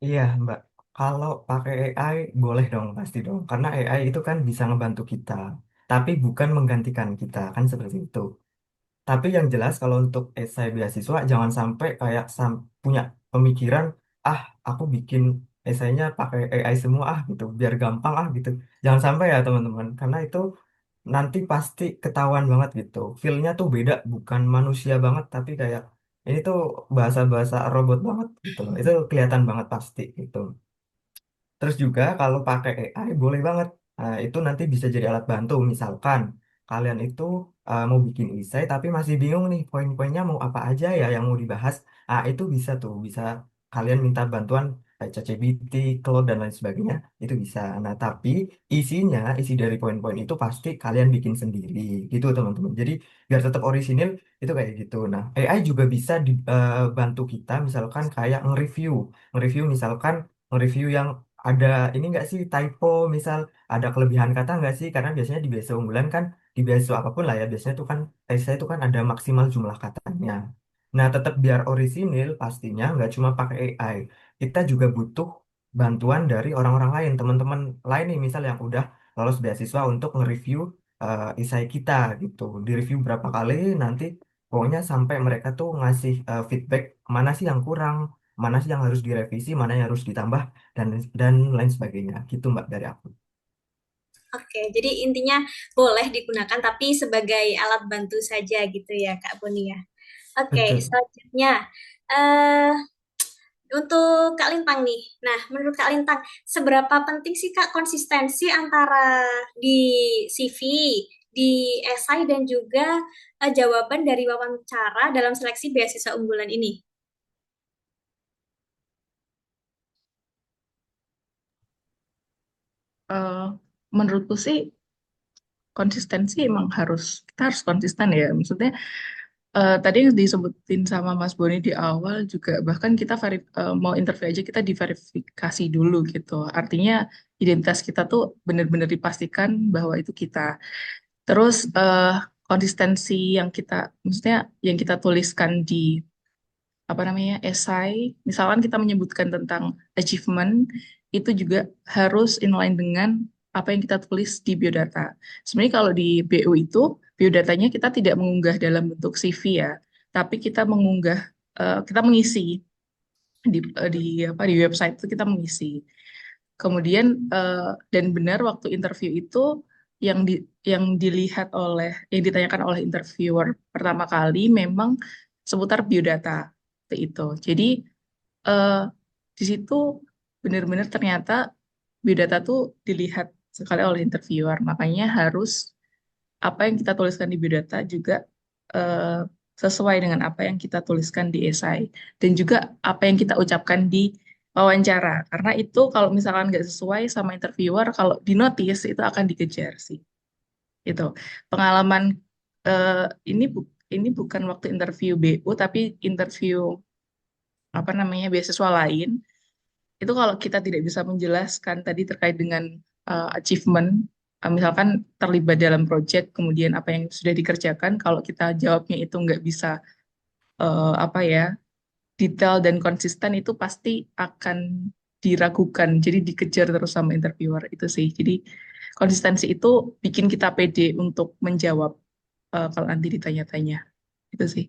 Iya, Mbak. Kalau pakai AI boleh dong, pasti dong. Karena AI itu kan bisa ngebantu kita, tapi bukan menggantikan kita, kan seperti itu. Tapi yang jelas kalau untuk esai beasiswa jangan sampai kayak punya pemikiran, ah aku bikin esainya pakai AI semua gitu, biar gampang gitu. Jangan sampai ya teman-teman, karena itu nanti pasti ketahuan banget gitu. Feel-nya tuh beda, bukan manusia banget, tapi kayak ini tuh bahasa-bahasa robot banget gitu loh. Itu kelihatan banget pasti gitu. Terus juga kalau pakai AI boleh banget. Nah, itu nanti bisa jadi alat bantu. Misalkan kalian itu mau bikin esai tapi masih bingung nih poin-poinnya mau apa aja ya yang mau dibahas. Ah, itu bisa tuh, bisa kalian minta bantuan kayak ChatGPT, Claude dan lain sebagainya. Itu bisa. Nah, tapi isi dari poin-poin itu pasti kalian bikin sendiri gitu teman-teman. Jadi biar tetap orisinil itu kayak gitu. Nah, AI juga bisa dibantu kita misalkan kayak nge-review misalkan nge-review yang ada ini nggak sih typo misal ada kelebihan kata nggak sih karena biasanya di beasiswa unggulan kan di beasiswa apapun lah ya biasanya itu kan tesnya itu kan ada maksimal jumlah katanya. Nah tetap biar orisinil pastinya nggak cuma pakai AI, kita juga butuh bantuan dari orang-orang lain, teman-teman lain nih misal yang udah lolos beasiswa untuk nge-review esai kita gitu, di-review berapa kali nanti pokoknya sampai mereka tuh ngasih feedback mana sih yang kurang, mana sih yang harus direvisi, mana yang harus ditambah dan lain sebagainya gitu Mbak dari aku. Oke, jadi intinya boleh digunakan tapi sebagai alat bantu saja gitu ya Kak Boni ya. Oke, Betul. selanjutnya eh untuk Kak Lintang nih. Nah, menurut Kak Lintang, seberapa penting sih Kak konsistensi antara di CV, di esai dan juga jawaban dari wawancara dalam seleksi beasiswa unggulan ini? Eh, Menurutku sih konsistensi emang kita harus konsisten ya. Maksudnya tadi yang disebutin sama Mas Boni di awal juga bahkan mau interview aja kita diverifikasi dulu gitu. Artinya identitas kita tuh benar-benar dipastikan bahwa itu kita. Terus konsistensi maksudnya yang kita tuliskan di apa namanya esai, misalkan kita menyebutkan tentang achievement, itu juga harus inline dengan apa yang kita tulis di biodata. Sebenarnya kalau di BU itu biodatanya kita tidak mengunggah dalam bentuk CV ya, tapi kita mengisi di di website itu kita mengisi. Kemudian dan benar waktu interview itu yang di, yang ditanyakan oleh interviewer pertama kali memang seputar biodata seperti itu. Jadi eh, di situ benar-benar ternyata biodata tuh dilihat sekali oleh interviewer. Makanya harus apa yang kita tuliskan di biodata juga eh, sesuai dengan apa yang kita tuliskan di esai dan juga apa yang kita ucapkan di wawancara. Karena itu kalau misalkan nggak sesuai sama interviewer, kalau di notice itu akan dikejar sih. Itu pengalaman eh, ini ini bukan waktu interview BU tapi interview apa namanya beasiswa lain. Itu kalau kita tidak bisa menjelaskan tadi terkait dengan achievement, misalkan terlibat dalam project, kemudian apa yang sudah dikerjakan, kalau kita jawabnya itu nggak bisa apa ya detail dan konsisten itu pasti akan diragukan. Jadi dikejar terus sama interviewer itu sih. Jadi konsistensi itu bikin kita pede untuk menjawab kalau nanti ditanya-tanya. Itu sih.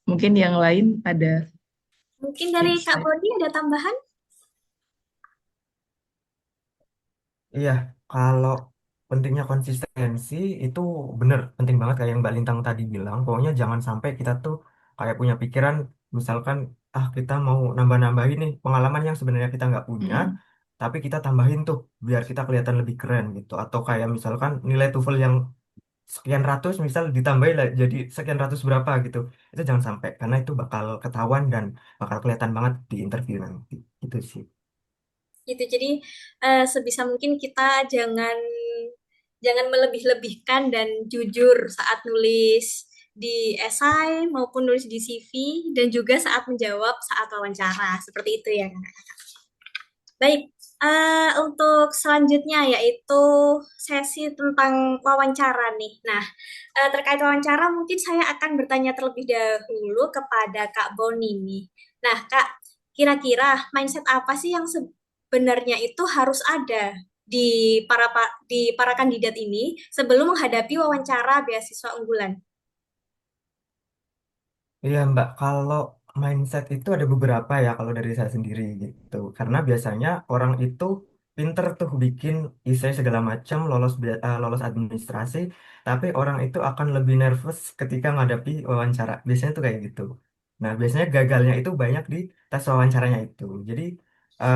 Mungkin yang lain ada Mungkin dari tips. Kak Bodi ada tambahan? Iya, kalau pentingnya konsistensi itu bener penting banget kayak yang Mbak Lintang tadi bilang. Pokoknya jangan sampai kita tuh kayak punya pikiran, misalkan kita mau nambah-nambahin nih pengalaman yang sebenarnya kita nggak punya, Mm-mm. tapi kita tambahin tuh biar kita kelihatan lebih keren gitu. Atau kayak misalkan nilai TOEFL yang sekian ratus misal ditambahin lah jadi sekian ratus berapa gitu. Itu jangan sampai karena itu bakal ketahuan dan bakal kelihatan banget di interview nanti. Itu sih. Gitu. Jadi sebisa mungkin kita jangan jangan melebih-lebihkan dan jujur saat nulis di esai maupun nulis di CV dan juga saat menjawab saat wawancara. Seperti itu ya. Baik, untuk selanjutnya yaitu sesi tentang wawancara nih. Nah, terkait wawancara mungkin saya akan bertanya terlebih dahulu kepada Kak Boni nih. Nah, Kak, kira-kira mindset apa sih yang sebenarnya itu harus ada di para kandidat ini sebelum menghadapi wawancara beasiswa unggulan? Iya Mbak, kalau mindset itu ada beberapa ya kalau dari saya sendiri gitu. Karena biasanya orang itu pinter tuh bikin essay segala macam, lolos administrasi, tapi orang itu akan lebih nervous ketika ngadepi wawancara. Biasanya tuh kayak gitu. Nah, biasanya gagalnya itu banyak di tes wawancaranya itu. Jadi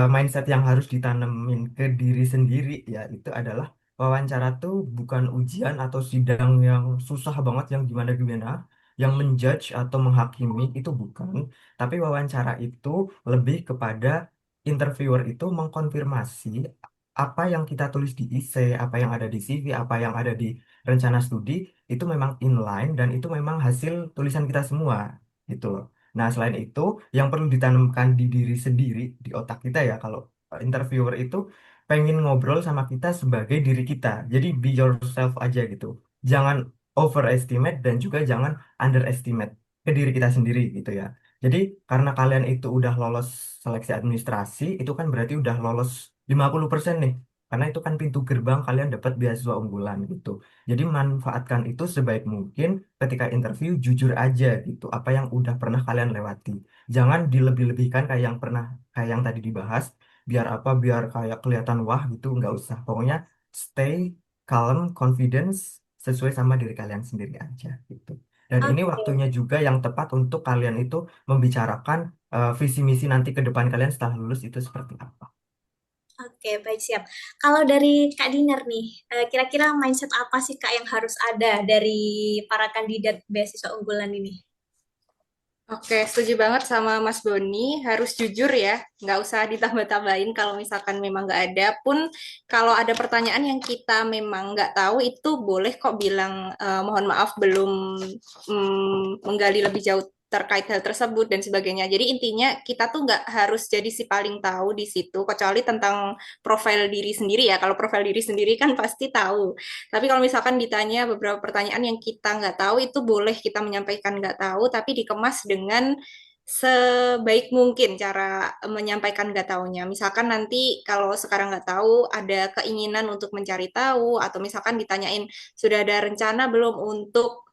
mindset yang harus ditanemin ke diri sendiri ya itu adalah wawancara tuh bukan ujian atau sidang yang susah banget yang gimana-gimana yang menjudge atau menghakimi itu bukan, tapi wawancara itu lebih kepada interviewer itu mengkonfirmasi apa yang kita tulis di essay, apa yang ada di CV, apa yang ada di rencana studi itu memang inline dan itu memang hasil tulisan kita semua gitu loh. Nah, selain itu yang perlu ditanamkan di diri sendiri, di otak kita ya kalau interviewer itu pengen ngobrol sama kita sebagai diri kita. Jadi be yourself aja gitu. Jangan overestimate dan juga jangan underestimate ke diri kita sendiri gitu ya. Jadi karena kalian itu udah lolos seleksi administrasi, itu kan berarti udah lolos 50% nih. Karena itu kan pintu gerbang kalian dapat beasiswa unggulan gitu. Jadi manfaatkan itu sebaik mungkin ketika interview jujur aja gitu. Apa yang udah pernah kalian lewati. Jangan dilebih-lebihkan kayak yang tadi dibahas. Biar apa? Biar kayak kelihatan wah gitu. Nggak usah. Pokoknya stay calm, confidence, sesuai sama diri kalian sendiri aja gitu. Dan ini Oke. waktunya juga yang tepat untuk kalian itu membicarakan visi misi nanti ke depan kalian setelah lulus itu seperti apa. Oke, baik siap. Kalau dari Kak Dinar nih, kira-kira mindset apa sih Kak yang harus ada dari para kandidat beasiswa unggulan ini? Oke, setuju banget sama Mas Boni. Harus jujur ya, nggak usah ditambah-tambahin kalau misalkan memang nggak ada. Pun kalau ada pertanyaan yang kita memang nggak tahu, itu boleh kok bilang mohon maaf belum menggali lebih jauh terkait hal tersebut dan sebagainya. Jadi intinya kita tuh nggak harus jadi si paling tahu di situ, kecuali tentang profil diri sendiri ya. Kalau profil diri sendiri kan pasti tahu. Tapi kalau misalkan ditanya beberapa pertanyaan yang kita nggak tahu, itu boleh kita menyampaikan nggak tahu, tapi dikemas dengan sebaik mungkin cara menyampaikan nggak tahunya. Misalkan nanti kalau sekarang nggak tahu, ada keinginan untuk mencari tahu, atau misalkan ditanyain, sudah ada rencana belum untuk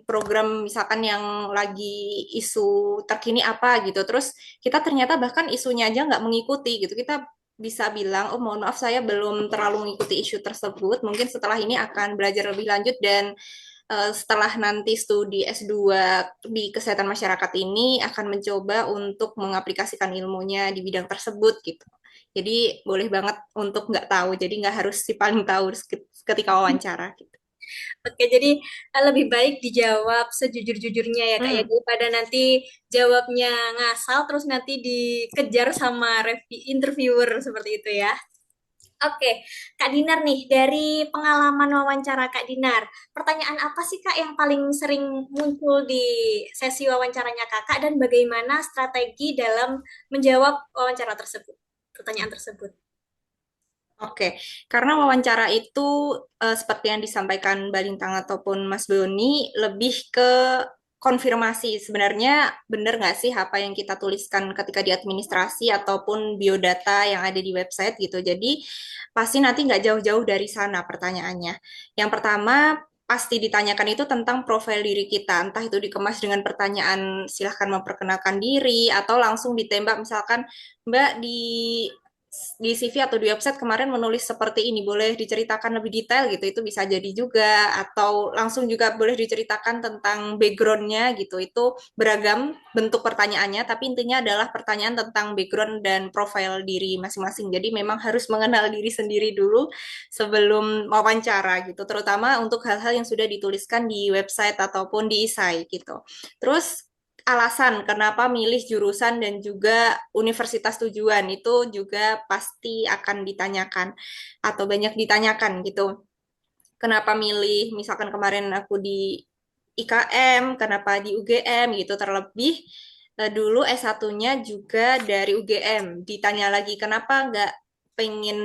program misalkan yang lagi isu terkini apa gitu. Terus kita ternyata bahkan isunya aja nggak mengikuti gitu. Kita bisa bilang, oh mohon maaf saya belum terlalu mengikuti isu tersebut, mungkin setelah ini akan belajar lebih lanjut dan setelah nanti studi S2 di kesehatan masyarakat ini akan mencoba untuk mengaplikasikan ilmunya di bidang tersebut gitu. Jadi boleh banget untuk nggak tahu, jadi nggak harus si paling tahu ketika wawancara gitu. Oke, jadi lebih baik dijawab sejujur-jujurnya ya Kak ya, Hmm. daripada nanti jawabnya ngasal terus nanti dikejar sama interviewer seperti itu ya. Oke, Kak Dinar nih, dari pengalaman wawancara Kak Dinar, pertanyaan apa sih Kak yang paling sering muncul di sesi wawancaranya Kakak dan bagaimana strategi dalam menjawab wawancara tersebut, pertanyaan tersebut? Oke, karena wawancara itu seperti yang disampaikan Mbak Lintang ataupun Mas Doni lebih ke konfirmasi sebenarnya benar nggak sih apa yang kita tuliskan ketika di administrasi ataupun biodata yang ada di website gitu. Jadi pasti nanti nggak jauh-jauh dari sana pertanyaannya. Yang pertama pasti ditanyakan itu tentang profil diri kita, entah itu dikemas dengan pertanyaan silahkan memperkenalkan diri atau langsung ditembak misalkan Mbak di CV atau di website kemarin menulis seperti ini, boleh diceritakan lebih detail gitu, itu bisa jadi juga, atau langsung juga boleh diceritakan tentang background-nya gitu, itu beragam bentuk pertanyaannya, tapi intinya adalah pertanyaan tentang background dan profil diri masing-masing, jadi memang harus mengenal diri sendiri dulu sebelum wawancara gitu, terutama untuk hal-hal yang sudah dituliskan di website ataupun di isai gitu. Terus alasan kenapa milih jurusan dan juga universitas tujuan itu juga pasti akan ditanyakan atau banyak ditanyakan gitu. Kenapa milih misalkan kemarin aku di IKM, kenapa di UGM gitu terlebih dulu S1-nya juga dari UGM. Ditanya lagi kenapa nggak pengen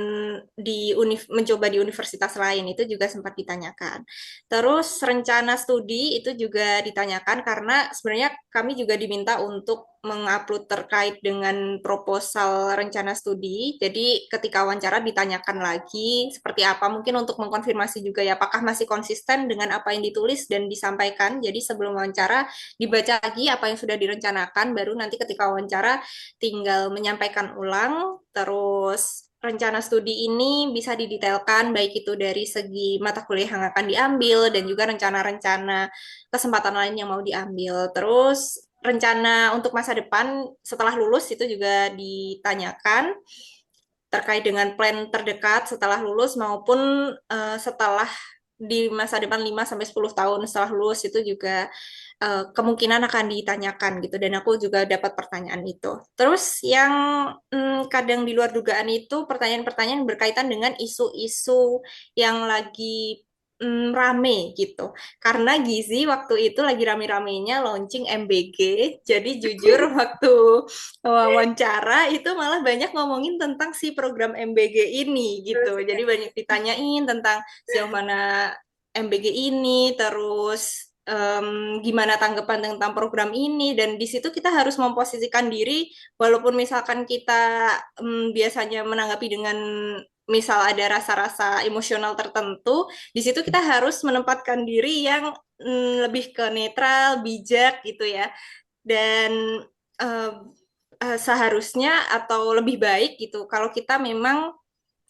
mencoba di universitas lain itu juga sempat ditanyakan. Terus rencana studi itu juga ditanyakan karena sebenarnya kami juga diminta untuk mengupload terkait dengan proposal rencana studi. Jadi ketika wawancara ditanyakan lagi seperti apa mungkin untuk mengkonfirmasi juga ya apakah masih konsisten dengan apa yang ditulis dan disampaikan. Jadi sebelum wawancara dibaca lagi apa yang sudah direncanakan baru nanti ketika wawancara tinggal menyampaikan ulang terus rencana studi ini bisa didetailkan baik itu dari segi mata kuliah yang akan diambil dan juga rencana-rencana kesempatan lain yang mau diambil. Terus rencana untuk masa depan setelah lulus itu juga ditanyakan terkait dengan plan terdekat setelah lulus maupun setelah di masa depan 5 sampai 10 tahun setelah lulus itu juga kemungkinan akan ditanyakan gitu dan aku juga dapat pertanyaan itu. Terus yang kadang di luar dugaan itu pertanyaan-pertanyaan berkaitan dengan isu-isu yang lagi rame gitu. Karena Gizi waktu itu lagi rame-ramenya launching MBG. Jadi jujur waktu wawancara itu malah banyak ngomongin tentang si program MBG ini gitu. Jadi banyak ditanyain tentang sejauh mana MBG ini, terus gimana tanggapan tentang program ini, dan di situ kita harus memposisikan diri, walaupun misalkan kita biasanya menanggapi dengan misal ada rasa-rasa emosional tertentu, di situ kita harus menempatkan diri yang lebih ke netral, bijak gitu ya, dan uh, seharusnya atau lebih baik gitu kalau kita memang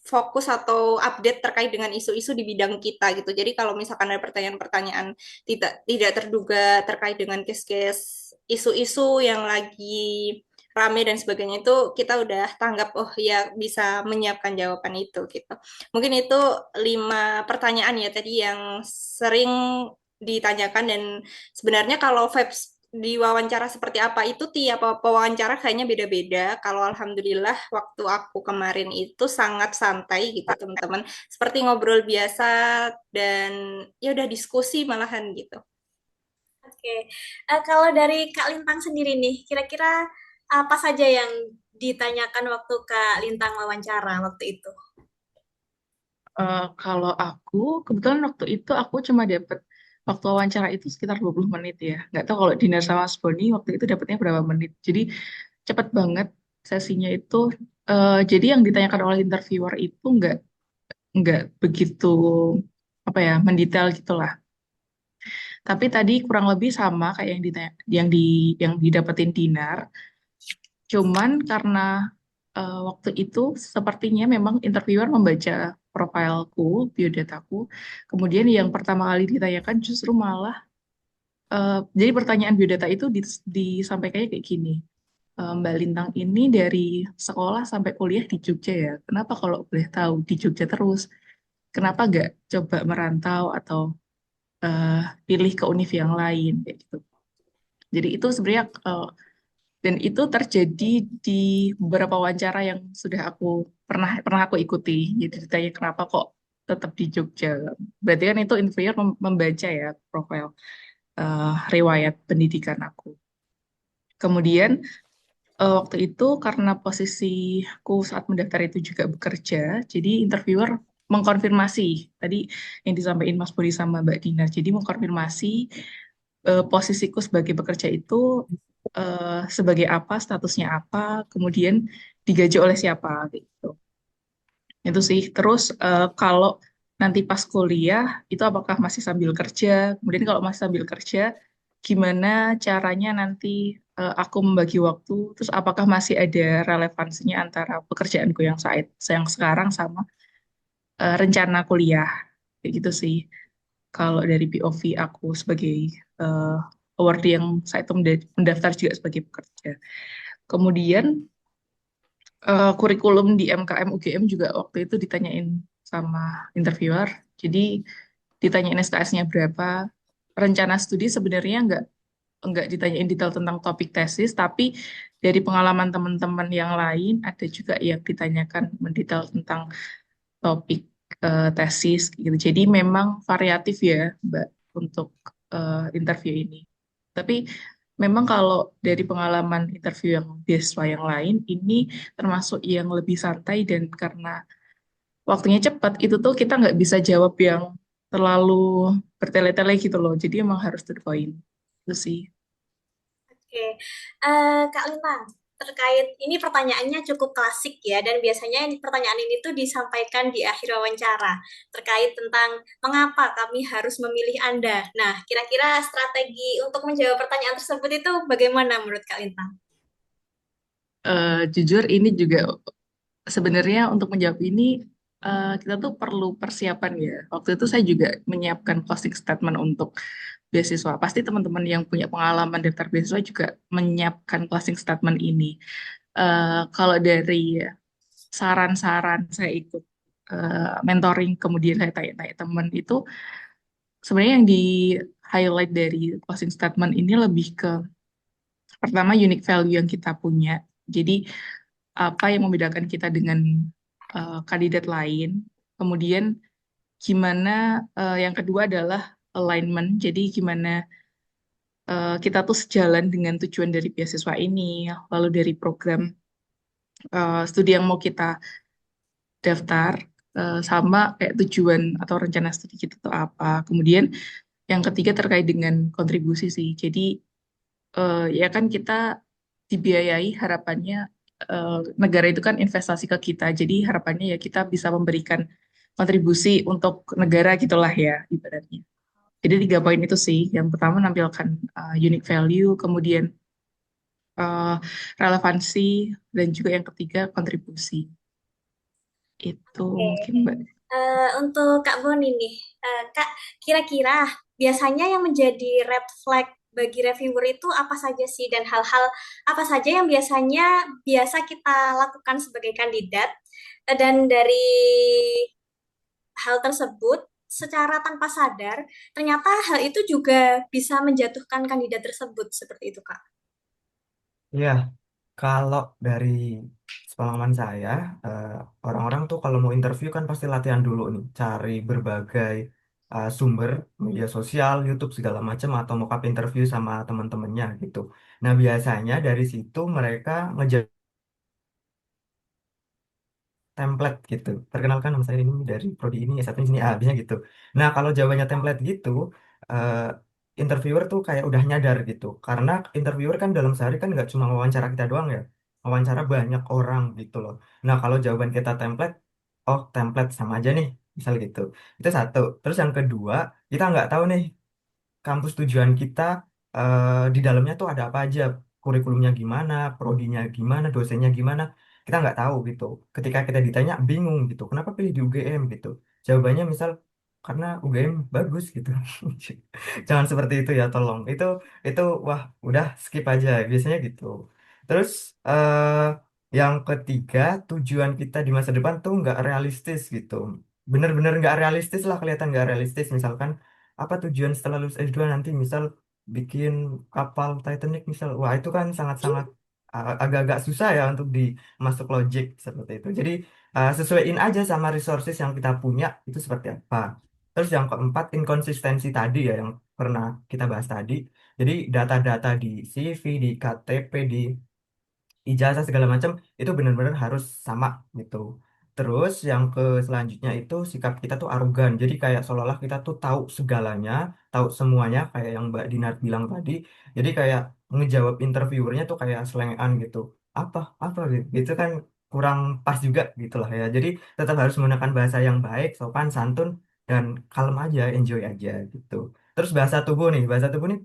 fokus atau update terkait dengan isu-isu di bidang kita gitu. Jadi kalau misalkan ada pertanyaan-pertanyaan tidak terduga terkait dengan case-case isu-isu yang lagi rame dan sebagainya itu kita udah tanggap oh ya bisa menyiapkan jawaban itu gitu. Mungkin itu 5 pertanyaan ya tadi yang sering ditanyakan dan sebenarnya kalau vibes di wawancara seperti apa itu tiap wawancara kayaknya beda-beda. Kalau alhamdulillah waktu aku kemarin itu sangat santai gitu teman-teman. Seperti ngobrol biasa dan ya udah diskusi malahan gitu. Oke, kalau dari Kak Lintang sendiri nih, kira-kira apa saja yang ditanyakan waktu Kak Lintang wawancara waktu itu? Kalau aku, kebetulan waktu itu aku cuma dapet waktu wawancara itu sekitar 20 menit ya. Nggak tahu kalau dinner sama Mas Boni waktu itu dapetnya berapa menit. Jadi cepet banget sesinya itu. Jadi yang ditanyakan oleh interviewer itu nggak begitu apa ya mendetail gitulah. Tapi tadi kurang lebih sama kayak yang didapetin Dinar. Cuman karena waktu itu sepertinya memang interviewer membaca profilku, biodataku. Kemudian yang pertama kali ditanyakan justru malah, jadi pertanyaan biodata itu disampaikannya kayak gini. Mbak Lintang ini dari sekolah sampai kuliah di Jogja ya. Kenapa kalau boleh tahu di Jogja terus? kenapa gak coba merantau atau eh, pilih ke univ yang lain kayak gitu. Jadi itu sebenarnya dan itu terjadi di beberapa wawancara yang sudah aku pernah pernah aku ikuti. Jadi ditanya kenapa kok tetap di Jogja. Berarti kan itu interviewer membaca ya profil riwayat pendidikan aku. Kemudian waktu itu karena posisiku saat mendaftar itu juga bekerja, jadi interviewer mengkonfirmasi tadi yang disampaikan Mas Budi sama Mbak Dina. Jadi mengkonfirmasi posisiku sebagai pekerja itu sebagai apa, statusnya apa, kemudian digaji oleh siapa gitu. Itu sih. Terus kalau nanti pas kuliah itu apakah masih sambil kerja? Kemudian kalau masih sambil kerja, gimana caranya nanti aku membagi waktu? Terus apakah masih ada relevansinya antara pekerjaanku yang sekarang sama rencana kuliah? Kayak gitu sih. Kalau dari POV aku sebagai uh, award yang saya itu mendaftar juga sebagai pekerja. Kemudian kurikulum di MKM UGM juga waktu itu ditanyain sama interviewer. Jadi ditanyain SKS-nya berapa. Rencana studi sebenarnya nggak ditanyain detail tentang topik tesis, tapi dari pengalaman teman-teman yang lain ada juga yang ditanyakan mendetail tentang topik tesis gitu. Jadi memang variatif ya, Mbak, untuk interview ini. Tapi memang kalau dari pengalaman interview yang beasiswa yang lain, ini termasuk yang lebih santai dan karena waktunya cepat, itu tuh kita nggak bisa jawab yang terlalu bertele-tele gitu loh. Jadi emang harus to the point. Itu sih. Oke, Kak Lintang, terkait ini pertanyaannya cukup klasik ya, dan biasanya pertanyaan ini tuh disampaikan di akhir wawancara terkait tentang mengapa kami harus memilih Anda. Nah, kira-kira strategi untuk menjawab pertanyaan tersebut itu bagaimana menurut Kak Lintang? Jujur ini juga sebenarnya untuk menjawab ini kita tuh perlu persiapan ya. Waktu itu saya juga menyiapkan closing statement untuk beasiswa. Pasti teman-teman yang punya pengalaman daftar beasiswa juga menyiapkan closing statement ini. Kalau dari saran-saran saya ikut mentoring, kemudian saya tanya-tanya teman itu, sebenarnya yang di highlight dari closing statement ini lebih ke pertama unique value yang kita punya. Jadi apa yang membedakan kita dengan kandidat lain. Kemudian gimana yang kedua adalah alignment. Jadi gimana kita tuh sejalan dengan tujuan dari beasiswa ini, lalu dari program studi yang mau kita daftar sama kayak tujuan atau rencana studi kita itu apa. Kemudian yang ketiga terkait dengan kontribusi sih. Jadi ya kan kita dibiayai harapannya eh, negara itu kan investasi ke kita. Jadi harapannya ya kita bisa memberikan kontribusi untuk negara gitulah ya ibaratnya. Jadi 3 poin itu sih. Yang pertama menampilkan unique value, kemudian eh, relevansi, dan juga yang ketiga kontribusi. Itu mungkin Oke. Mbak. Untuk Kak Boni nih, Kak, kira-kira biasanya yang menjadi red flag bagi reviewer itu apa saja sih dan hal-hal apa saja yang biasa kita lakukan sebagai kandidat dan dari hal tersebut secara tanpa sadar ternyata hal itu juga bisa menjatuhkan kandidat tersebut seperti itu Kak. Ya, kalau dari pengalaman saya, eh, orang-orang tuh kalau mau interview kan pasti latihan dulu nih, cari berbagai sumber media sosial, YouTube segala macam atau mock-up interview sama teman-temannya gitu. Nah, biasanya dari situ mereka ngejar template gitu. Perkenalkan nama saya ini dari prodi ini, S1 di sini, biasanya gitu. Nah, kalau jawabannya template gitu, eh, interviewer tuh kayak udah nyadar gitu. Karena interviewer kan dalam sehari kan nggak cuma wawancara kita doang ya. Wawancara banyak orang gitu loh. Nah, kalau jawaban kita template, oh template sama aja nih, misal gitu. Itu satu. Terus yang kedua, kita nggak tahu nih kampus tujuan kita di dalamnya tuh ada apa aja, kurikulumnya gimana, prodinya gimana, dosennya gimana, kita nggak tahu gitu. Ketika kita ditanya bingung gitu, kenapa pilih di UGM gitu? Jawabannya misal karena UGM bagus gitu. Jangan seperti itu ya, tolong. Itu wah udah skip aja biasanya gitu. Terus yang ketiga, tujuan kita di masa depan tuh nggak realistis gitu. bener-bener nggak realistis lah, kelihatan nggak realistis. Misalkan apa tujuan setelah lulus S2 nanti, misal bikin kapal Titanic misal, wah itu kan sangat-sangat agak-agak susah ya untuk dimasuk logik seperti itu. Jadi sesuaiin aja sama resources yang kita punya itu seperti apa. Terus yang keempat, inkonsistensi tadi ya yang pernah kita bahas tadi. Jadi data-data di CV, di KTP, di ijazah segala macam itu benar-benar harus sama gitu. Terus yang ke selanjutnya itu sikap kita tuh arogan. Jadi kayak seolah-olah kita tuh tahu segalanya, tahu semuanya kayak yang Mbak Dinar bilang tadi. Jadi kayak ngejawab interviewernya tuh kayak selengean gitu. Apa gitu. Itu kan kurang pas juga gitu lah ya. Jadi tetap harus menggunakan bahasa yang baik, sopan, santun dan kalem aja, enjoy aja gitu. Terus bahasa tubuh nih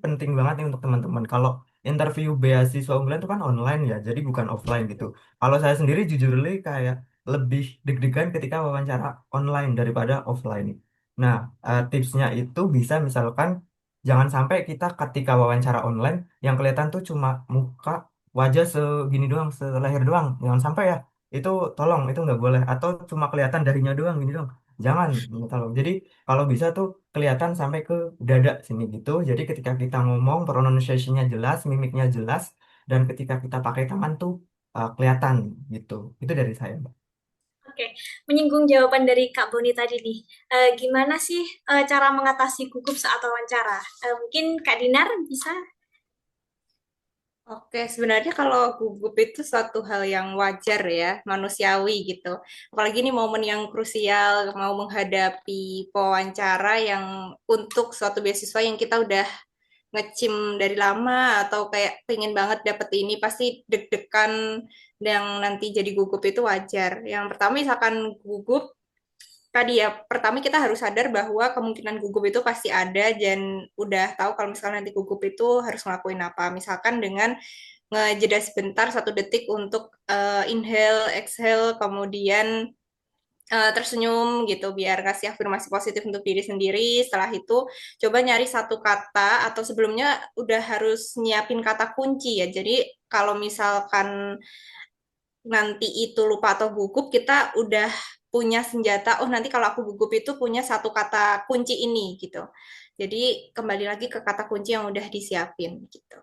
penting banget nih untuk teman-teman. Kalau interview beasiswa unggulan itu kan online ya, jadi bukan offline gitu. Kalau saya sendiri jujur li kayak lebih deg-degan ketika wawancara online daripada offline. Nah, tipsnya itu bisa misalkan jangan sampai kita ketika wawancara online yang kelihatan tuh cuma muka, wajah segini doang, seleher doang. Jangan sampai ya. Itu tolong, itu nggak boleh. Atau cuma kelihatan dahinya doang, gini doang. Jangan, tolong. Jadi kalau bisa tuh kelihatan sampai ke dada sini gitu. Jadi ketika kita ngomong pronunciation-nya jelas, mimiknya jelas, dan ketika kita pakai tangan tuh kelihatan gitu. Itu dari saya, Mbak. Oke, menyinggung jawaban dari Kak Boni tadi nih, gimana sih cara mengatasi gugup saat wawancara? Mungkin Kak Dinar bisa. Oke, sebenarnya kalau gugup itu suatu hal yang wajar ya, manusiawi gitu. Apalagi ini momen yang krusial, mau menghadapi pewawancara yang untuk suatu beasiswa yang kita udah ngecim dari lama atau kayak pengen banget dapet ini, pasti deg-degan yang nanti jadi gugup itu wajar. Yang pertama misalkan gugup, tadi ya, pertama kita harus sadar bahwa kemungkinan gugup itu pasti ada dan udah tahu kalau misalnya nanti gugup itu harus ngelakuin apa. Misalkan dengan ngejeda sebentar 1 detik untuk inhale, exhale, kemudian tersenyum gitu biar kasih afirmasi positif untuk diri sendiri. Setelah itu coba nyari satu kata atau sebelumnya udah harus nyiapin kata kunci ya. Jadi kalau misalkan nanti itu lupa atau gugup, kita udah punya senjata. Oh, nanti kalau aku gugup itu punya satu kata kunci ini gitu. Jadi kembali lagi ke kata kunci yang udah disiapin gitu.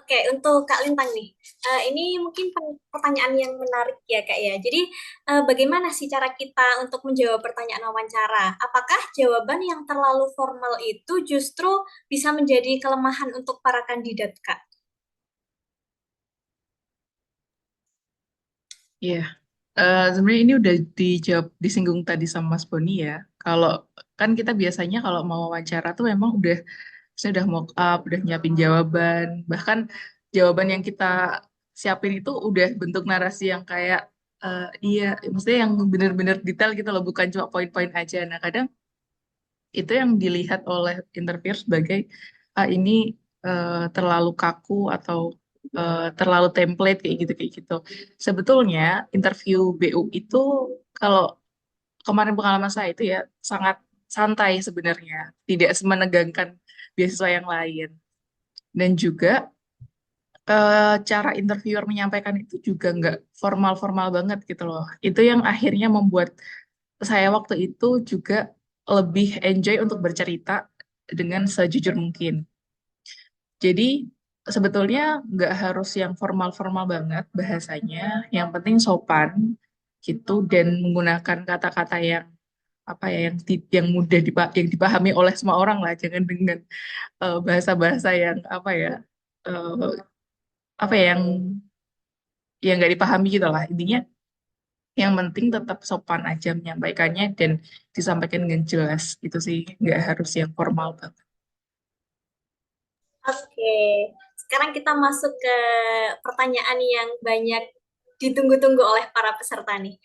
Oke, untuk Kak Lintang nih, ini mungkin pertanyaan yang menarik ya Kak ya. Jadi bagaimana sih cara kita untuk menjawab pertanyaan wawancara? Apakah jawaban yang terlalu formal itu justru bisa menjadi kelemahan untuk para kandidat Kak? Iya. Sebenarnya ini udah dijawab, disinggung tadi sama Mas Boni ya. Kalau kan kita biasanya kalau mau wawancara tuh memang udah saya udah mock up, udah nyiapin jawaban, bahkan jawaban yang kita siapin itu udah bentuk narasi yang kayak iya, maksudnya yang bener-bener detail gitu loh, bukan cuma poin-poin aja. Nah, kadang itu yang dilihat oleh interviewer sebagai ini terlalu kaku atau terlalu template kayak gitu. Sebetulnya interview BU itu kalau kemarin pengalaman saya itu ya sangat santai sebenarnya, tidak semenegangkan beasiswa yang lain. Dan juga cara interviewer menyampaikan itu juga nggak formal-formal banget gitu loh. Itu yang akhirnya membuat saya waktu itu juga lebih enjoy untuk bercerita dengan sejujur mungkin. Jadi sebetulnya nggak harus yang formal-formal banget bahasanya, yang penting sopan gitu dan menggunakan kata-kata yang apa ya yang mudah yang dipahami oleh semua orang lah, jangan dengan bahasa-bahasa yang apa ya eh, apa ya yang nggak dipahami gitu lah. Intinya yang penting tetap sopan aja menyampaikannya dan disampaikan dengan jelas gitu sih, nggak harus yang formal banget. Oke, sekarang kita masuk ke pertanyaan yang banyak ditunggu-tunggu oleh para peserta nih.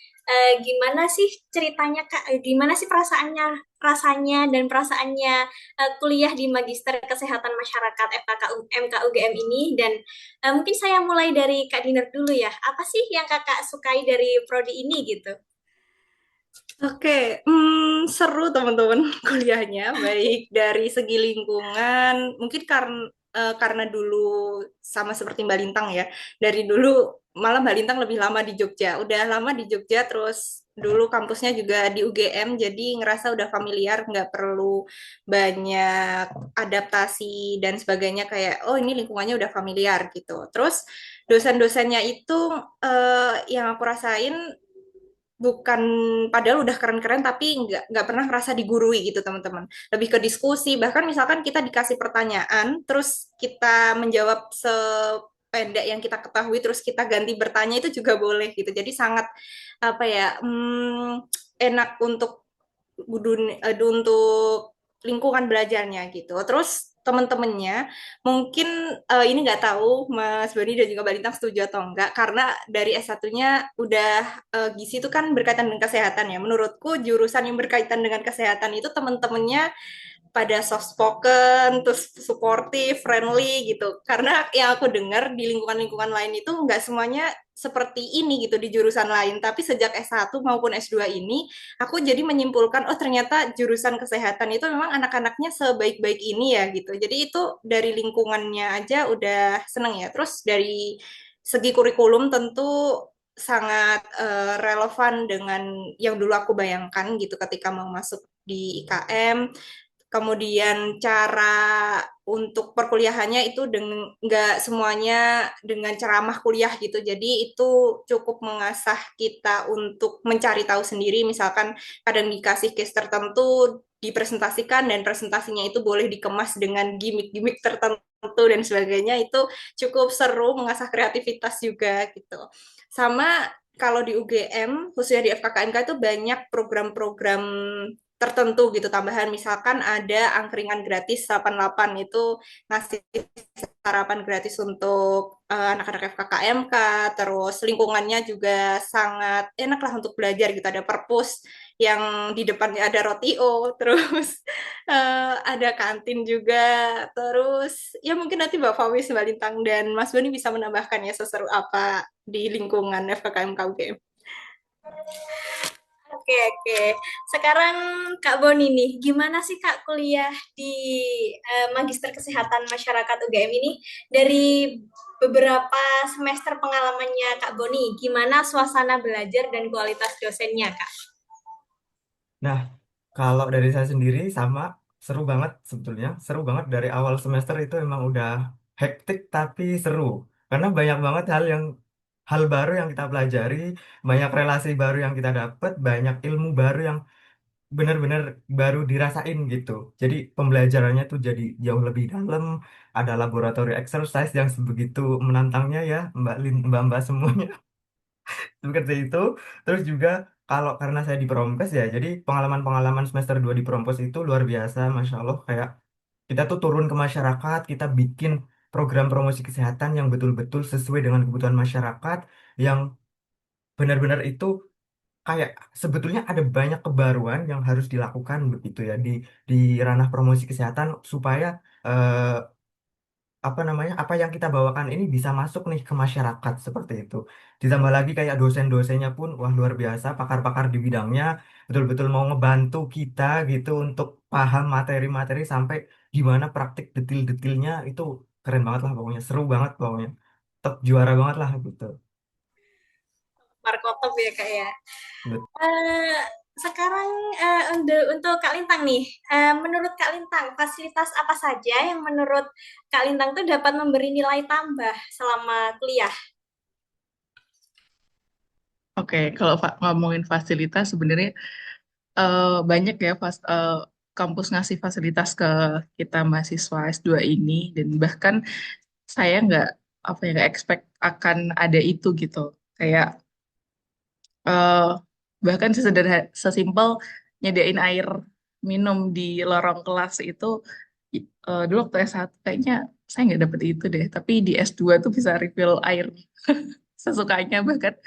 Gimana sih ceritanya Kak? Gimana sih rasanya dan perasaannya kuliah di Magister Kesehatan Masyarakat MKUGM ini? Dan mungkin saya mulai dari Kak Dinar dulu ya. Apa sih yang Kakak sukai dari prodi ini gitu? Oke, seru teman-teman kuliahnya, baik dari segi lingkungan, mungkin karena karena dulu sama seperti Mbak Lintang ya, dari dulu malah Mbak Lintang lebih lama di Jogja. Udah lama di Jogja, terus dulu kampusnya juga di UGM, jadi ngerasa udah familiar, nggak perlu banyak adaptasi dan sebagainya, kayak oh ini lingkungannya udah familiar gitu. Terus dosen-dosennya itu yang aku rasain bukan, padahal udah keren-keren tapi nggak pernah ngerasa digurui gitu teman-teman, lebih ke diskusi. Bahkan misalkan kita dikasih pertanyaan terus kita menjawab sependek yang kita ketahui terus kita ganti bertanya itu juga boleh gitu, jadi sangat apa ya, enak untuk untuk lingkungan belajarnya gitu. Terus teman-temannya mungkin ini nggak tahu Mas Bani dan juga Mbak Lintang setuju atau enggak, karena dari S1-nya udah gizi itu kan berkaitan dengan kesehatan ya. Menurutku jurusan yang berkaitan dengan kesehatan itu teman-temannya pada soft spoken, terus supportive, friendly gitu. Karena yang aku dengar di lingkungan-lingkungan lain itu nggak semuanya seperti ini gitu di jurusan lain. Tapi sejak S1 maupun S2 ini, aku jadi menyimpulkan, oh ternyata jurusan kesehatan itu memang anak-anaknya sebaik-baik ini ya gitu. Jadi itu dari lingkungannya aja udah seneng ya. Terus dari segi kurikulum tentu sangat relevan dengan yang dulu aku bayangkan gitu ketika mau masuk di IKM. Kemudian cara untuk perkuliahannya itu nggak semuanya dengan ceramah kuliah gitu. Jadi itu cukup mengasah kita untuk mencari tahu sendiri. Misalkan kadang dikasih case tertentu, dipresentasikan, dan presentasinya itu boleh dikemas dengan gimmick-gimmick tertentu dan sebagainya. Itu cukup seru, mengasah kreativitas juga gitu. Sama kalau di UGM, khususnya di FKKMK itu banyak program-program tertentu gitu tambahan, misalkan ada angkringan gratis 88 itu ngasih sarapan gratis untuk anak-anak FKKMK, terus lingkungannya juga sangat enak lah untuk belajar gitu, ada perpus yang di depannya ada rotio, terus ada kantin juga, terus ya mungkin nanti Mbak Fawis, Mbak Lintang, dan Mas Boni bisa menambahkan ya seseru apa di lingkungan FKKMK UGM. Oke, oke. Sekarang Kak Boni nih, gimana sih Kak kuliah di Magister Kesehatan Masyarakat UGM ini? Dari beberapa semester pengalamannya Kak Boni, gimana suasana belajar dan kualitas dosennya, Kak? Nah, kalau dari saya sendiri sama seru banget sebetulnya. Seru banget dari awal semester itu emang udah hektik tapi seru. Karena banyak banget hal baru yang kita pelajari, banyak relasi baru yang kita dapat, banyak ilmu baru yang benar-benar baru dirasain gitu. Jadi pembelajarannya tuh jadi jauh lebih dalam, ada laboratori exercise yang sebegitu menantangnya ya, Mbak-mbak semuanya. Seperti itu. Terus juga kalau karena saya di Prompes ya, jadi pengalaman-pengalaman semester 2 di Prompes itu luar biasa, Masya Allah. Kayak kita tuh turun ke masyarakat, kita bikin program promosi kesehatan yang betul-betul sesuai dengan kebutuhan masyarakat, yang benar-benar itu kayak sebetulnya ada banyak kebaruan yang harus dilakukan begitu ya di ranah promosi kesehatan supaya eh, apa namanya apa yang kita bawakan ini bisa masuk nih ke masyarakat seperti itu. Ditambah lagi kayak dosen-dosennya pun wah luar biasa, pakar-pakar di bidangnya betul-betul mau ngebantu kita gitu untuk paham materi-materi sampai gimana praktik detil-detilnya itu keren banget lah pokoknya, seru banget pokoknya. Top juara banget lah gitu. Markotop ya Kak ya. Bet- Eh, sekarang untuk Kak Lintang nih, menurut Kak Lintang, fasilitas apa saja yang menurut Kak Lintang tuh dapat memberi nilai tambah selama kuliah? Oke, kalau ngomongin fasilitas sebenarnya banyak ya kampus ngasih fasilitas ke kita mahasiswa S2 ini, dan bahkan saya nggak expect akan ada itu gitu. Kayak eh, bahkan sesimpel nyediain air minum di lorong kelas itu, dulu waktu S1 kayaknya saya nggak dapet itu deh, tapi di S2 tuh bisa refill air sesukanya. Bahkan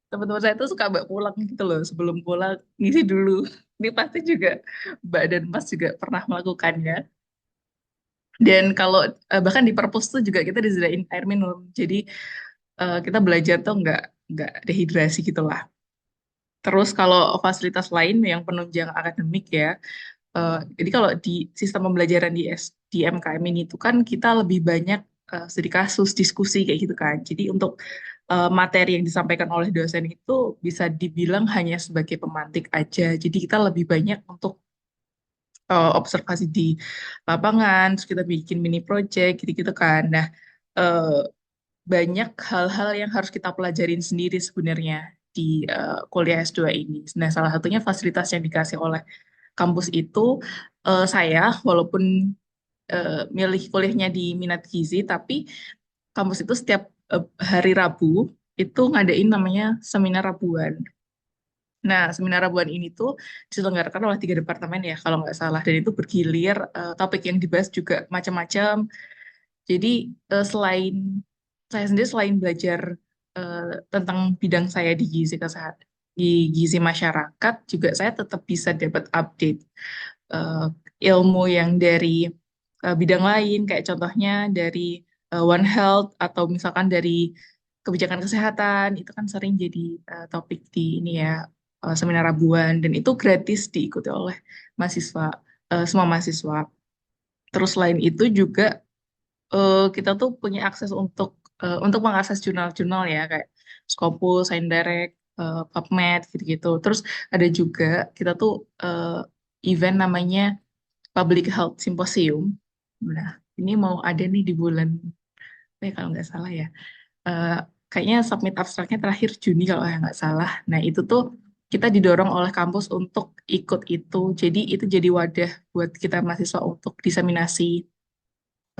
teman-teman saya tuh suka bawa pulang gitu loh, sebelum pulang ngisi dulu. Ini pasti juga Mbak dan Mas juga pernah melakukannya. Dan kalau bahkan di perpus tuh juga kita disediain air minum, jadi kita belajar tuh nggak dehidrasi gitu lah. Terus kalau fasilitas lain yang penunjang akademik ya, Jadi kalau di sistem pembelajaran di MKM ini itu kan kita lebih banyak studi kasus, diskusi kayak gitu kan. Jadi untuk materi yang disampaikan oleh dosen itu bisa dibilang hanya sebagai pemantik aja. Jadi kita lebih banyak untuk observasi di lapangan, terus kita bikin mini project gitu-gitu kan. Nah, eh, banyak hal-hal yang harus kita pelajarin sendiri sebenarnya di kuliah S2 ini. Nah, salah satunya fasilitas yang dikasih oleh kampus itu saya walaupun milih kuliahnya di minat gizi, tapi kampus itu setiap hari Rabu itu ngadain namanya seminar Rabuan. Nah, seminar Rabuan ini tuh diselenggarakan oleh 3 departemen ya, kalau nggak salah. Dan itu bergilir, topik yang dibahas juga macam-macam. Jadi, selain saya sendiri selain belajar eh, tentang bidang saya di gizi kesehatan, di gizi masyarakat, juga saya tetap bisa dapat update eh, ilmu yang dari bidang lain, kayak contohnya dari One Health atau misalkan dari kebijakan kesehatan, itu kan sering jadi topik di ini ya, seminar Rabuan, dan itu gratis diikuti oleh mahasiswa, semua mahasiswa. Terus selain itu juga kita tuh punya akses untuk mengakses jurnal-jurnal ya kayak Scopus, Sciendirect, PubMed gitu-gitu. Terus ada juga kita tuh event namanya Public Health Symposium. Nah, ini mau ada nih di bulan kalau nggak salah ya. Eh, Kayaknya submit abstraknya terakhir Juni kalau nggak salah. Nah, itu tuh kita didorong oleh kampus untuk ikut itu. Jadi itu jadi wadah buat kita mahasiswa untuk diseminasi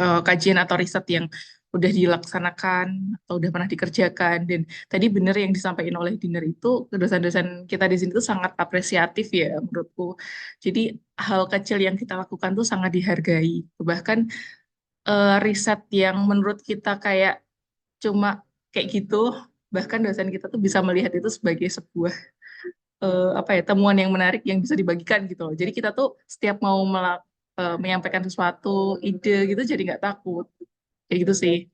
kajian atau riset yang udah dilaksanakan atau udah pernah dikerjakan. Dan tadi bener yang disampaikan oleh Dinner itu dosen-dosen kita di sini tuh sangat apresiatif ya menurutku. Jadi hal kecil yang kita lakukan tuh sangat dihargai. Bahkan riset yang menurut kita kayak cuma kayak gitu, bahkan dosen kita tuh bisa melihat itu sebagai sebuah apa ya temuan yang menarik yang bisa dibagikan gitu loh. Jadi kita tuh setiap mau menyampaikan sesuatu ide gitu jadi nggak takut kayak gitu sih.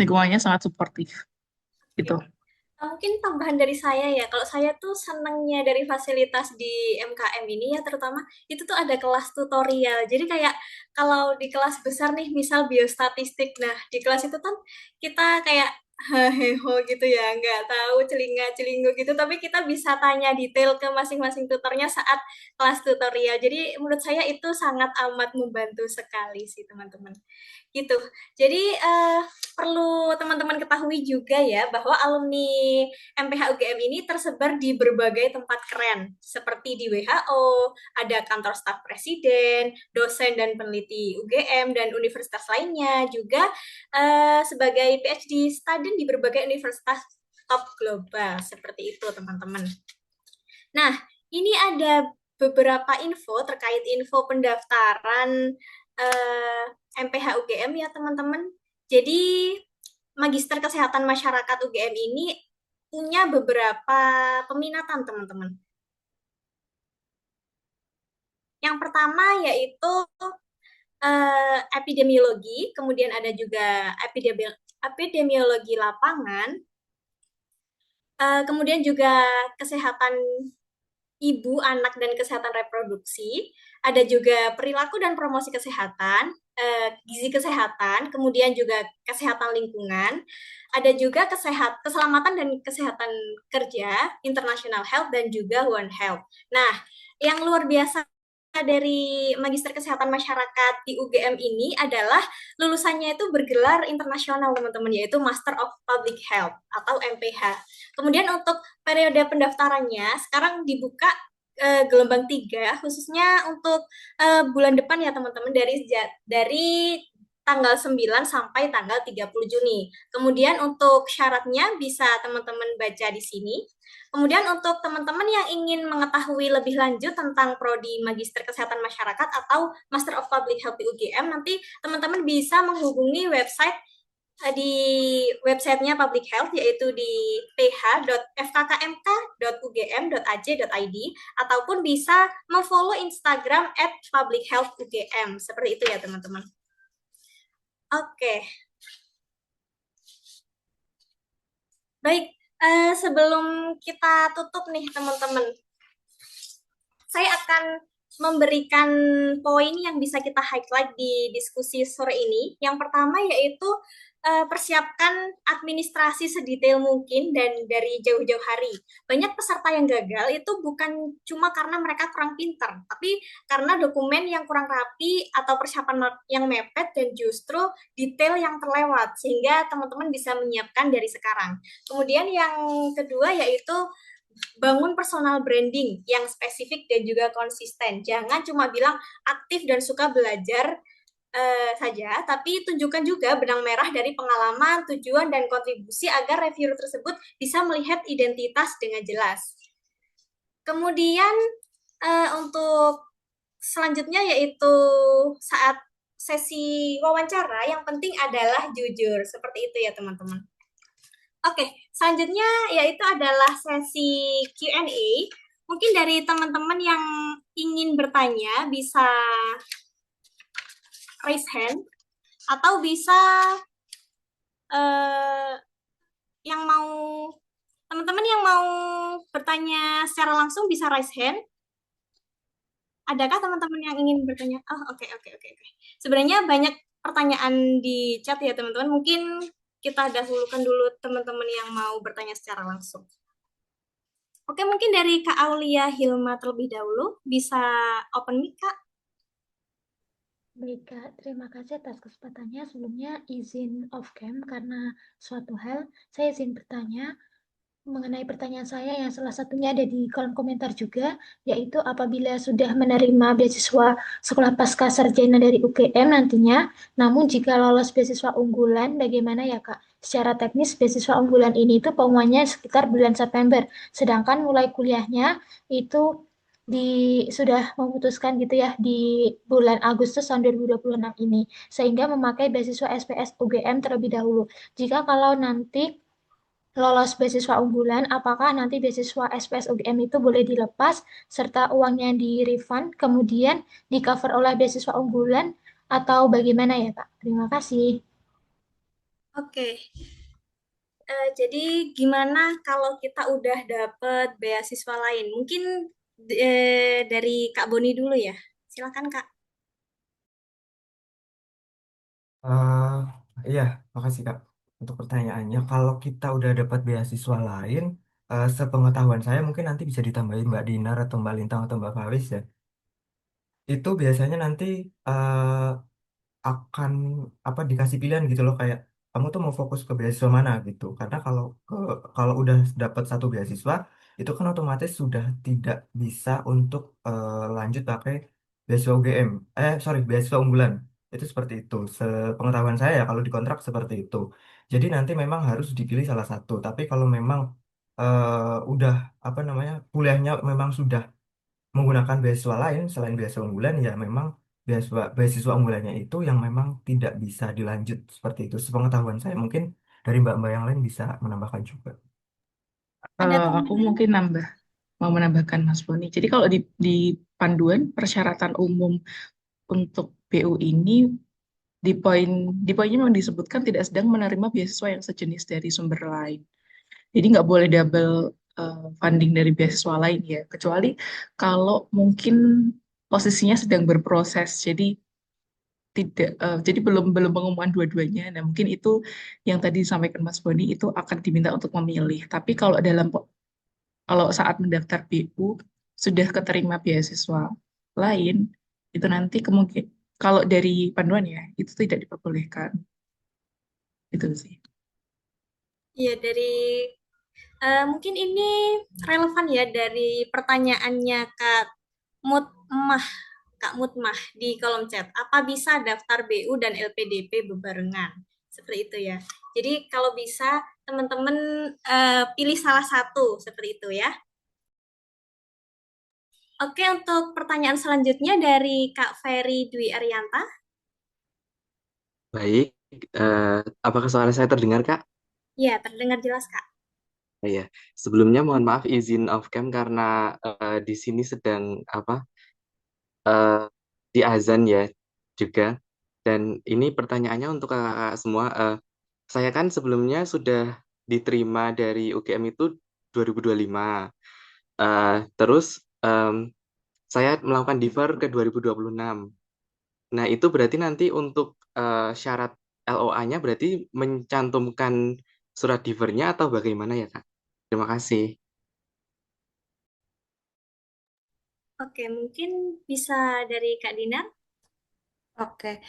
Lingkungannya sangat suportif Oke. gitu. Mungkin tambahan dari saya ya, kalau saya tuh senangnya dari fasilitas di MKM ini ya terutama itu tuh ada kelas tutorial. Jadi kayak kalau di kelas besar nih, misal biostatistik, nah di kelas itu kan kita kayak heheho gitu ya, nggak tahu celinga-celingu gitu, tapi kita bisa tanya detail ke masing-masing tutornya saat kelas tutorial. Jadi menurut saya itu sangat amat membantu sekali sih teman-teman. Gitu. Jadi perlu teman-teman ketahui juga ya bahwa alumni MPH UGM ini tersebar di berbagai tempat keren seperti di WHO, ada kantor staf presiden, dosen dan peneliti UGM dan universitas lainnya, juga sebagai PhD student di berbagai universitas top global seperti itu teman-teman. Nah, ini ada beberapa info terkait info pendaftaran MPH UGM ya teman-teman. Jadi Magister Kesehatan Masyarakat UGM ini punya beberapa peminatan teman-teman. Yang pertama yaitu epidemiologi, kemudian ada juga epidemiologi lapangan, kemudian juga kesehatan ibu, anak, dan kesehatan reproduksi. Ada juga perilaku dan promosi kesehatan, gizi kesehatan, kemudian juga kesehatan lingkungan. Ada juga keselamatan dan kesehatan kerja, international health, dan juga one health. Nah, yang luar biasa dari Magister Kesehatan Masyarakat di UGM ini adalah lulusannya itu bergelar internasional teman-teman, yaitu Master of Public Health atau MPH. Kemudian untuk periode pendaftarannya sekarang dibuka gelombang 3 khususnya untuk bulan depan ya teman-teman, dari tanggal 9 sampai tanggal 30 Juni. Kemudian untuk syaratnya bisa teman-teman baca di sini. Kemudian untuk teman-teman yang ingin mengetahui lebih lanjut tentang prodi Magister Kesehatan Masyarakat atau Master of Public Health di UGM, nanti teman-teman bisa menghubungi di websitenya Public Health, yaitu di ph.fkkmk.ugm.ac.id, ataupun bisa memfollow Instagram @publichealthugm. Seperti itu ya teman-teman. Oke, baik. Sebelum kita tutup nih teman-teman, saya akan memberikan poin yang bisa kita highlight di diskusi sore ini. Yang pertama yaitu persiapkan administrasi sedetail mungkin dan dari jauh-jauh hari. Banyak peserta yang gagal itu bukan cuma karena mereka kurang pintar, tapi karena dokumen yang kurang rapi atau persiapan yang mepet dan justru detail yang terlewat, sehingga teman-teman bisa menyiapkan dari sekarang. Kemudian yang kedua yaitu bangun personal branding yang spesifik dan juga konsisten. Jangan cuma bilang aktif dan suka belajar saja, tapi tunjukkan juga benang merah dari pengalaman, tujuan, dan kontribusi agar reviewer tersebut bisa melihat identitas dengan jelas. Kemudian untuk selanjutnya yaitu saat sesi wawancara yang penting adalah jujur. Seperti itu ya teman-teman. Oke, selanjutnya yaitu adalah sesi Q&A. Mungkin dari teman-teman yang ingin bertanya bisa raise hand atau bisa eh, yang mau teman-teman yang mau bertanya secara langsung bisa raise hand. Adakah teman-teman yang ingin bertanya? Oh, oke. Sebenarnya banyak pertanyaan di chat ya, teman-teman. Mungkin kita dahulukan dulu teman-teman yang mau bertanya secara langsung. Oke, mungkin dari Kak Aulia Hilma terlebih dahulu. Bisa open mic, Kak? Baik, Kak. Terima kasih atas kesempatannya. Sebelumnya izin off cam karena suatu hal. Saya izin bertanya mengenai pertanyaan saya yang salah satunya ada di kolom komentar juga, yaitu apabila sudah menerima beasiswa sekolah pasca sarjana dari UGM nantinya, namun jika lolos beasiswa unggulan, bagaimana ya Kak? Secara teknis beasiswa unggulan ini itu pengumumannya sekitar bulan September, sedangkan mulai kuliahnya itu sudah memutuskan gitu ya di bulan Agustus tahun 2026 ini, sehingga memakai beasiswa SPS UGM terlebih dahulu. Jika kalau nanti lolos beasiswa unggulan, apakah nanti beasiswa SPS UGM itu boleh dilepas serta uangnya di-refund kemudian di-cover oleh beasiswa unggulan atau bagaimana ya, Kak? Terima kasih. Oke. Jadi gimana kalau kita udah dapet beasiswa lain? Mungkin dari Kak Boni dulu ya. Silakan, Kak. Eh, iya, makasih Kak untuk pertanyaannya. Kalau kita udah dapat beasiswa lain, sepengetahuan saya mungkin nanti bisa ditambahin Mbak Dinar atau Mbak Lintang atau Mbak Faris ya. Itu biasanya nanti eh, akan apa dikasih pilihan gitu loh kayak kamu tuh mau fokus ke beasiswa mana gitu. Karena kalau udah dapat satu beasiswa itu kan otomatis sudah tidak bisa untuk lanjut pakai beasiswa UGM. Sorry, beasiswa unggulan. Itu seperti itu. Sepengetahuan saya ya kalau di kontrak seperti itu. Jadi nanti memang harus dipilih salah satu. Tapi kalau memang udah apa namanya kuliahnya memang sudah menggunakan beasiswa lain selain beasiswa unggulan ya memang beasiswa unggulannya itu yang memang tidak bisa dilanjut seperti itu. Sepengetahuan saya mungkin dari mbak-mbak yang lain bisa menambahkan juga. Ada Aku tambahan? mungkin mau menambahkan Mas Boni. Jadi kalau di panduan persyaratan umum untuk BU ini di poin di poinnya memang disebutkan tidak sedang menerima beasiswa yang sejenis dari sumber lain. Jadi nggak boleh double funding dari beasiswa lain ya, kecuali kalau mungkin posisinya sedang berproses. Jadi belum belum pengumuman dua-duanya. Nah, mungkin itu yang tadi disampaikan Mas Boni itu akan diminta untuk memilih. Tapi kalau saat mendaftar BU sudah keterima beasiswa lain, itu nanti kemungkinan kalau dari panduan ya itu tidak diperbolehkan. Itu sih. Iya, mungkin ini relevan ya dari pertanyaannya Mutmah, Kak Mutmah di kolom chat. Apa bisa daftar BU dan LPDP bebarengan? Seperti itu ya. Jadi kalau bisa teman-teman pilih salah satu seperti itu ya. Oke, untuk pertanyaan selanjutnya dari Kak Ferry Dwi Arianta. Baik, apakah suara saya terdengar, Kak? Ya, terdengar jelas, Kak. Iya. Sebelumnya mohon maaf izin off cam karena di sini sedang apa eh, di azan ya juga. Dan ini pertanyaannya untuk kakak-kakak semua. Saya kan sebelumnya sudah diterima dari UGM itu 2025. Terus saya melakukan defer ke 2026. Nah, itu berarti nanti untuk syarat LOA-nya berarti mencantumkan surat defernya atau bagaimana ya, Kak? Terima kasih. Oke, mungkin bisa dari Kak Dinar. Oke,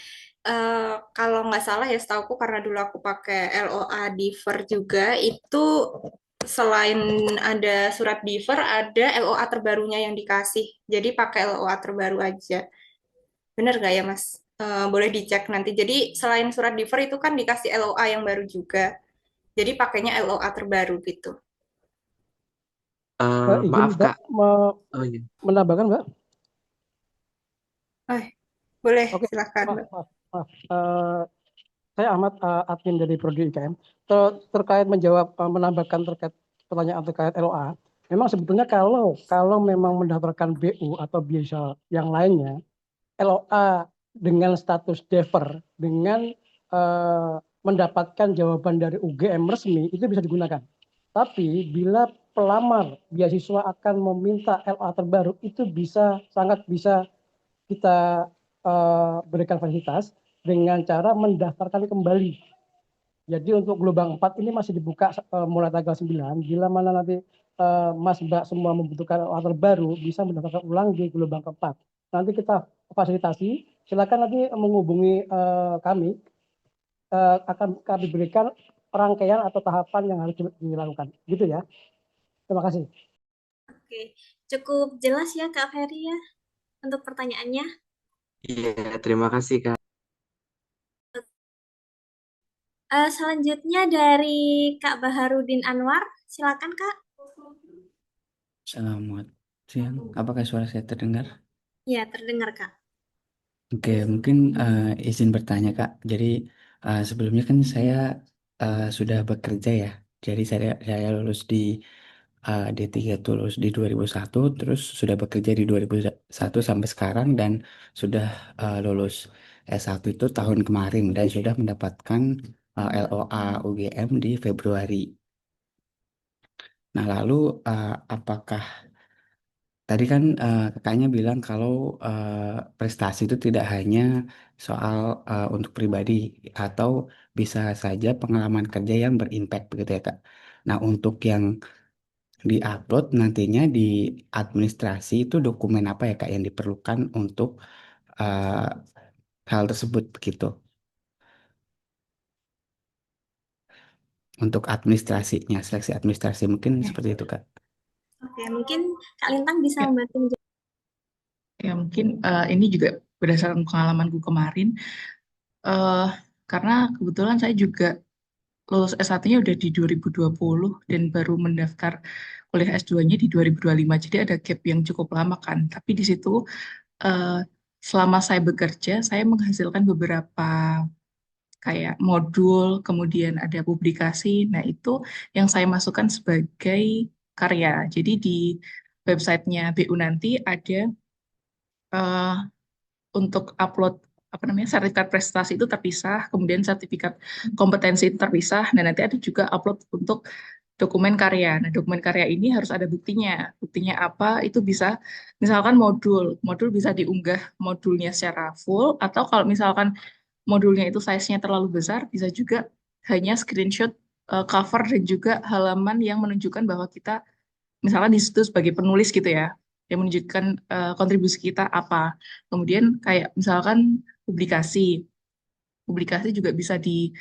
kalau nggak salah ya setauku karena dulu aku pakai LOA Diver juga itu selain ada surat Diver ada LOA terbarunya yang dikasih. Jadi pakai LOA terbaru aja. Bener nggak ya Mas? Boleh dicek nanti. Jadi selain surat Diver itu kan dikasih LOA yang baru juga. Jadi pakainya LOA terbaru gitu. Izin Maaf, Mbak Kak. Oh iya. menambahkan Mbak. Oh, boleh Oke, silakan maaf, Mbak. maaf, maaf. Saya Ahmad, admin dari Prodi IKM. Terkait menjawab, menambahkan terkait pertanyaan terkait LOA. Memang sebetulnya kalau memang mendaftarkan BU atau biasa yang lainnya, LOA dengan status defer dengan mendapatkan jawaban dari UGM resmi itu bisa digunakan. Tapi bila pelamar beasiswa akan meminta LOA terbaru itu sangat bisa kita berikan fasilitas dengan cara mendaftarkan kembali. Jadi untuk gelombang 4 ini masih dibuka mulai tanggal 9. Bila mana nanti Mas Mbak semua membutuhkan LOA terbaru bisa mendaftarkan ulang di gelombang keempat. Nanti kita fasilitasi. Silakan nanti menghubungi kami. Akan kami berikan rangkaian atau tahapan yang harus dilakukan. Gitu ya. Terima kasih. Oke, cukup jelas ya Kak Ferry ya untuk pertanyaannya. Iya, terima kasih, Kak. Selanjutnya dari Kak Baharudin Anwar, silakan Kak. Selamat siang. Apakah suara saya terdengar? Ya, terdengar Kak. Oke, mungkin izin bertanya, Kak. Jadi sebelumnya kan saya sudah bekerja ya. Jadi saya lulus di D3 itu lulus di 2001, terus sudah bekerja di 2001 sampai sekarang dan sudah lulus S1 itu tahun kemarin dan sudah mendapatkan LOA UGM di Februari. Nah, lalu apakah tadi kan kakaknya bilang kalau prestasi itu tidak hanya soal untuk pribadi atau bisa saja pengalaman kerja yang berimpact begitu ya Kak. Nah untuk yang diupload nantinya di administrasi itu dokumen apa ya Kak yang diperlukan untuk eh, hal tersebut begitu. Untuk administrasinya, seleksi administrasi mungkin seperti itu Kak. Oke, mungkin Kak Lintang bisa Ya, membantu menjawab. ya mungkin ini juga berdasarkan pengalamanku kemarin, eh karena kebetulan saya juga lulus S1-nya udah di 2020 dan baru mendaftar kuliah S2-nya di 2025. Jadi ada gap yang cukup lama kan. Tapi di situ eh, selama saya bekerja, saya menghasilkan beberapa kayak modul, kemudian ada publikasi. Nah, itu yang saya masukkan sebagai karya. Jadi di websitenya BU nanti ada eh, untuk upload apa namanya sertifikat prestasi itu terpisah, kemudian sertifikat kompetensi itu terpisah, dan nanti ada juga upload untuk dokumen karya. Nah, dokumen karya ini harus ada buktinya. Buktinya apa? Itu bisa misalkan modul bisa diunggah modulnya secara full, atau kalau misalkan modulnya itu size-nya terlalu besar, bisa juga hanya screenshot cover dan juga halaman yang menunjukkan bahwa kita misalkan di situ sebagai penulis gitu ya, yang menunjukkan kontribusi kita apa. Kemudian kayak misalkan publikasi, publikasi juga bisa di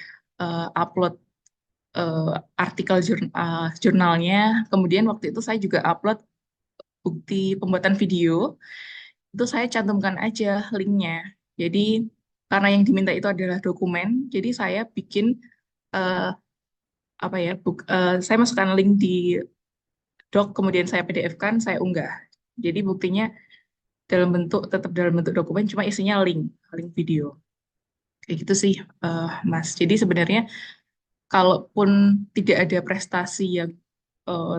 upload eh, artikel jurnalnya. Kemudian waktu itu saya juga upload bukti pembuatan video, itu saya cantumkan aja linknya. Jadi karena yang diminta itu adalah dokumen, jadi saya bikin eh, apa ya, saya masukkan link di doc, kemudian saya PDF-kan, saya unggah. Jadi buktinya tetap dalam bentuk dokumen, cuma isinya link video. Kayak gitu sih, Mas. Jadi sebenarnya kalaupun tidak ada prestasi yang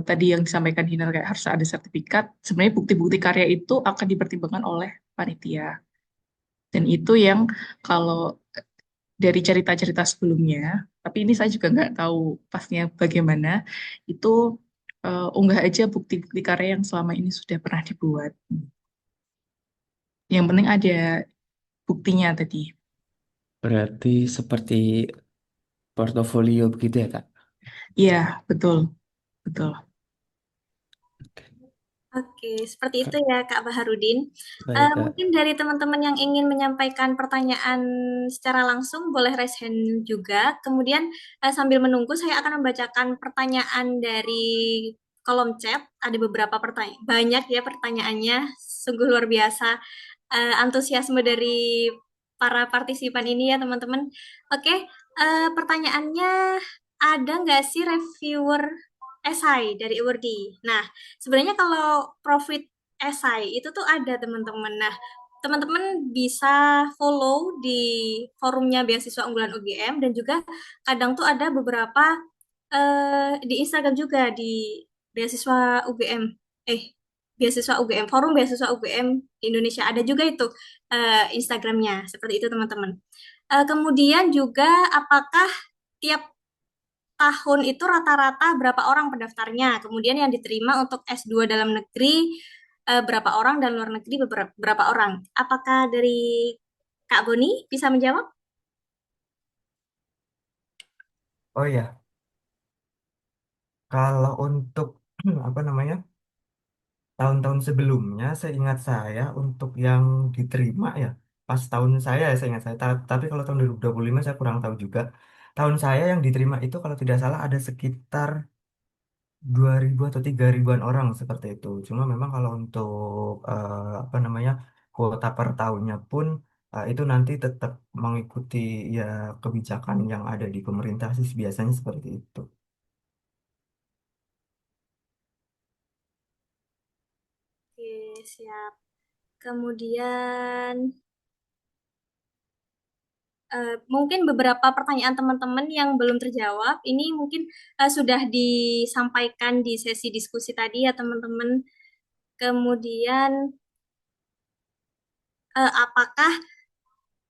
tadi yang disampaikan Dinar kayak harus ada sertifikat, sebenarnya bukti-bukti karya itu akan dipertimbangkan oleh panitia. Dan itu yang kalau dari cerita-cerita sebelumnya, tapi ini saya juga nggak tahu pastinya bagaimana, itu unggah aja bukti-bukti karya yang selama ini sudah pernah dibuat. Yang penting ada buktinya tadi. Berarti seperti portofolio begitu ya, Kak? Iya, betul, betul. Oke, seperti itu Kak, ya Kak Baharudin. baik, Kak. Mungkin dari teman-teman yang ingin menyampaikan pertanyaan secara langsung boleh raise hand juga. Kemudian sambil menunggu saya akan membacakan pertanyaan dari kolom chat. Ada beberapa pertanyaan, banyak ya pertanyaannya, sungguh luar biasa. Antusiasme dari para partisipan ini ya teman-teman. Oke, pertanyaannya ada nggak sih reviewer esai dari Awardee? Nah, sebenarnya kalau profit esai itu tuh ada teman-teman. Nah, teman-teman bisa follow di forumnya beasiswa unggulan UGM dan juga kadang tuh ada beberapa di Instagram juga di beasiswa UGM. Eh, beasiswa UGM, forum beasiswa UGM Indonesia ada juga itu Instagramnya. Seperti itu teman-teman. Kemudian juga apakah tiap tahun itu rata-rata berapa orang pendaftarnya. Kemudian yang diterima untuk S2 dalam negeri berapa orang dan luar negeri berapa orang. Apakah dari Kak Boni bisa menjawab? Oh iya, kalau untuk apa namanya tahun-tahun sebelumnya, seingat saya untuk yang diterima ya pas tahun saya ya seingat saya. Tapi kalau tahun 2025 saya kurang tahu juga. Tahun saya yang diterima itu kalau tidak salah ada sekitar 2.000 atau 3.000-an orang seperti itu. Cuma memang kalau untuk apa namanya kuota per tahunnya pun itu nanti tetap mengikuti ya kebijakan yang ada di pemerintah sih biasanya seperti itu. Oke, siap. Kemudian mungkin beberapa pertanyaan teman-teman yang belum terjawab, ini mungkin sudah disampaikan di sesi diskusi tadi ya teman-teman. Kemudian apakah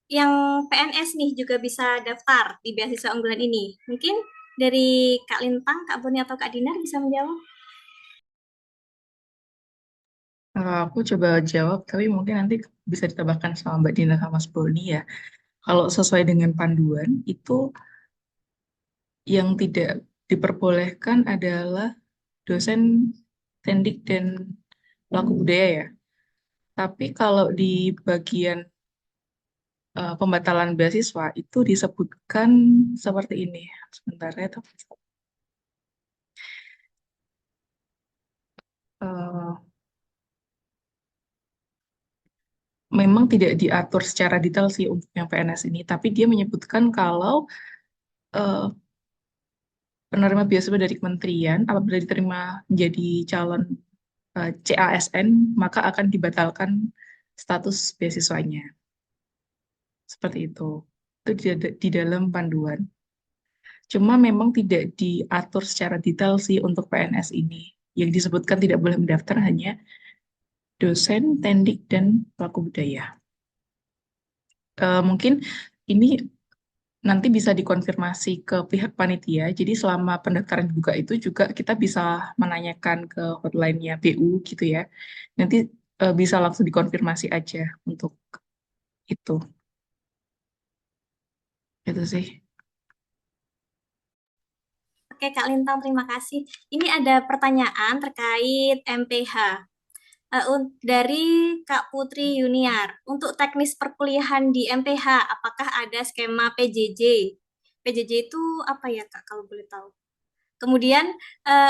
yang PNS nih juga bisa daftar di beasiswa unggulan ini? Mungkin dari Kak Lintang, Kak Boni atau Kak Dinar bisa menjawab? Aku coba jawab, tapi mungkin nanti bisa ditambahkan sama Mbak Dina sama Mas Boni ya. Kalau sesuai dengan panduan, itu yang tidak diperbolehkan adalah dosen, tendik, dan pelaku budaya ya. Tapi kalau di bagian pembatalan beasiswa itu disebutkan seperti ini. Sebentar ya, memang tidak diatur secara detail sih untuk yang PNS ini, tapi dia menyebutkan kalau eh, penerima beasiswa dari kementerian apabila diterima menjadi calon CASN, maka akan dibatalkan status beasiswanya. Seperti itu. Itu di dalam panduan. Cuma memang tidak diatur secara detail sih untuk PNS ini. Yang disebutkan tidak boleh mendaftar hanya dosen, tendik, dan pelaku budaya. Mungkin ini nanti bisa dikonfirmasi ke pihak panitia. Jadi selama pendaftaran dibuka itu juga kita bisa menanyakan ke hotline-nya BU gitu ya. Nanti bisa langsung dikonfirmasi aja untuk itu. Itu sih. Oke, Kak Lintang, terima kasih. Ini ada pertanyaan terkait MPH. Dari Kak Putri Yuniar, untuk teknis perkuliahan di MPH, apakah ada skema PJJ? PJJ itu apa ya Kak, kalau boleh tahu? Kemudian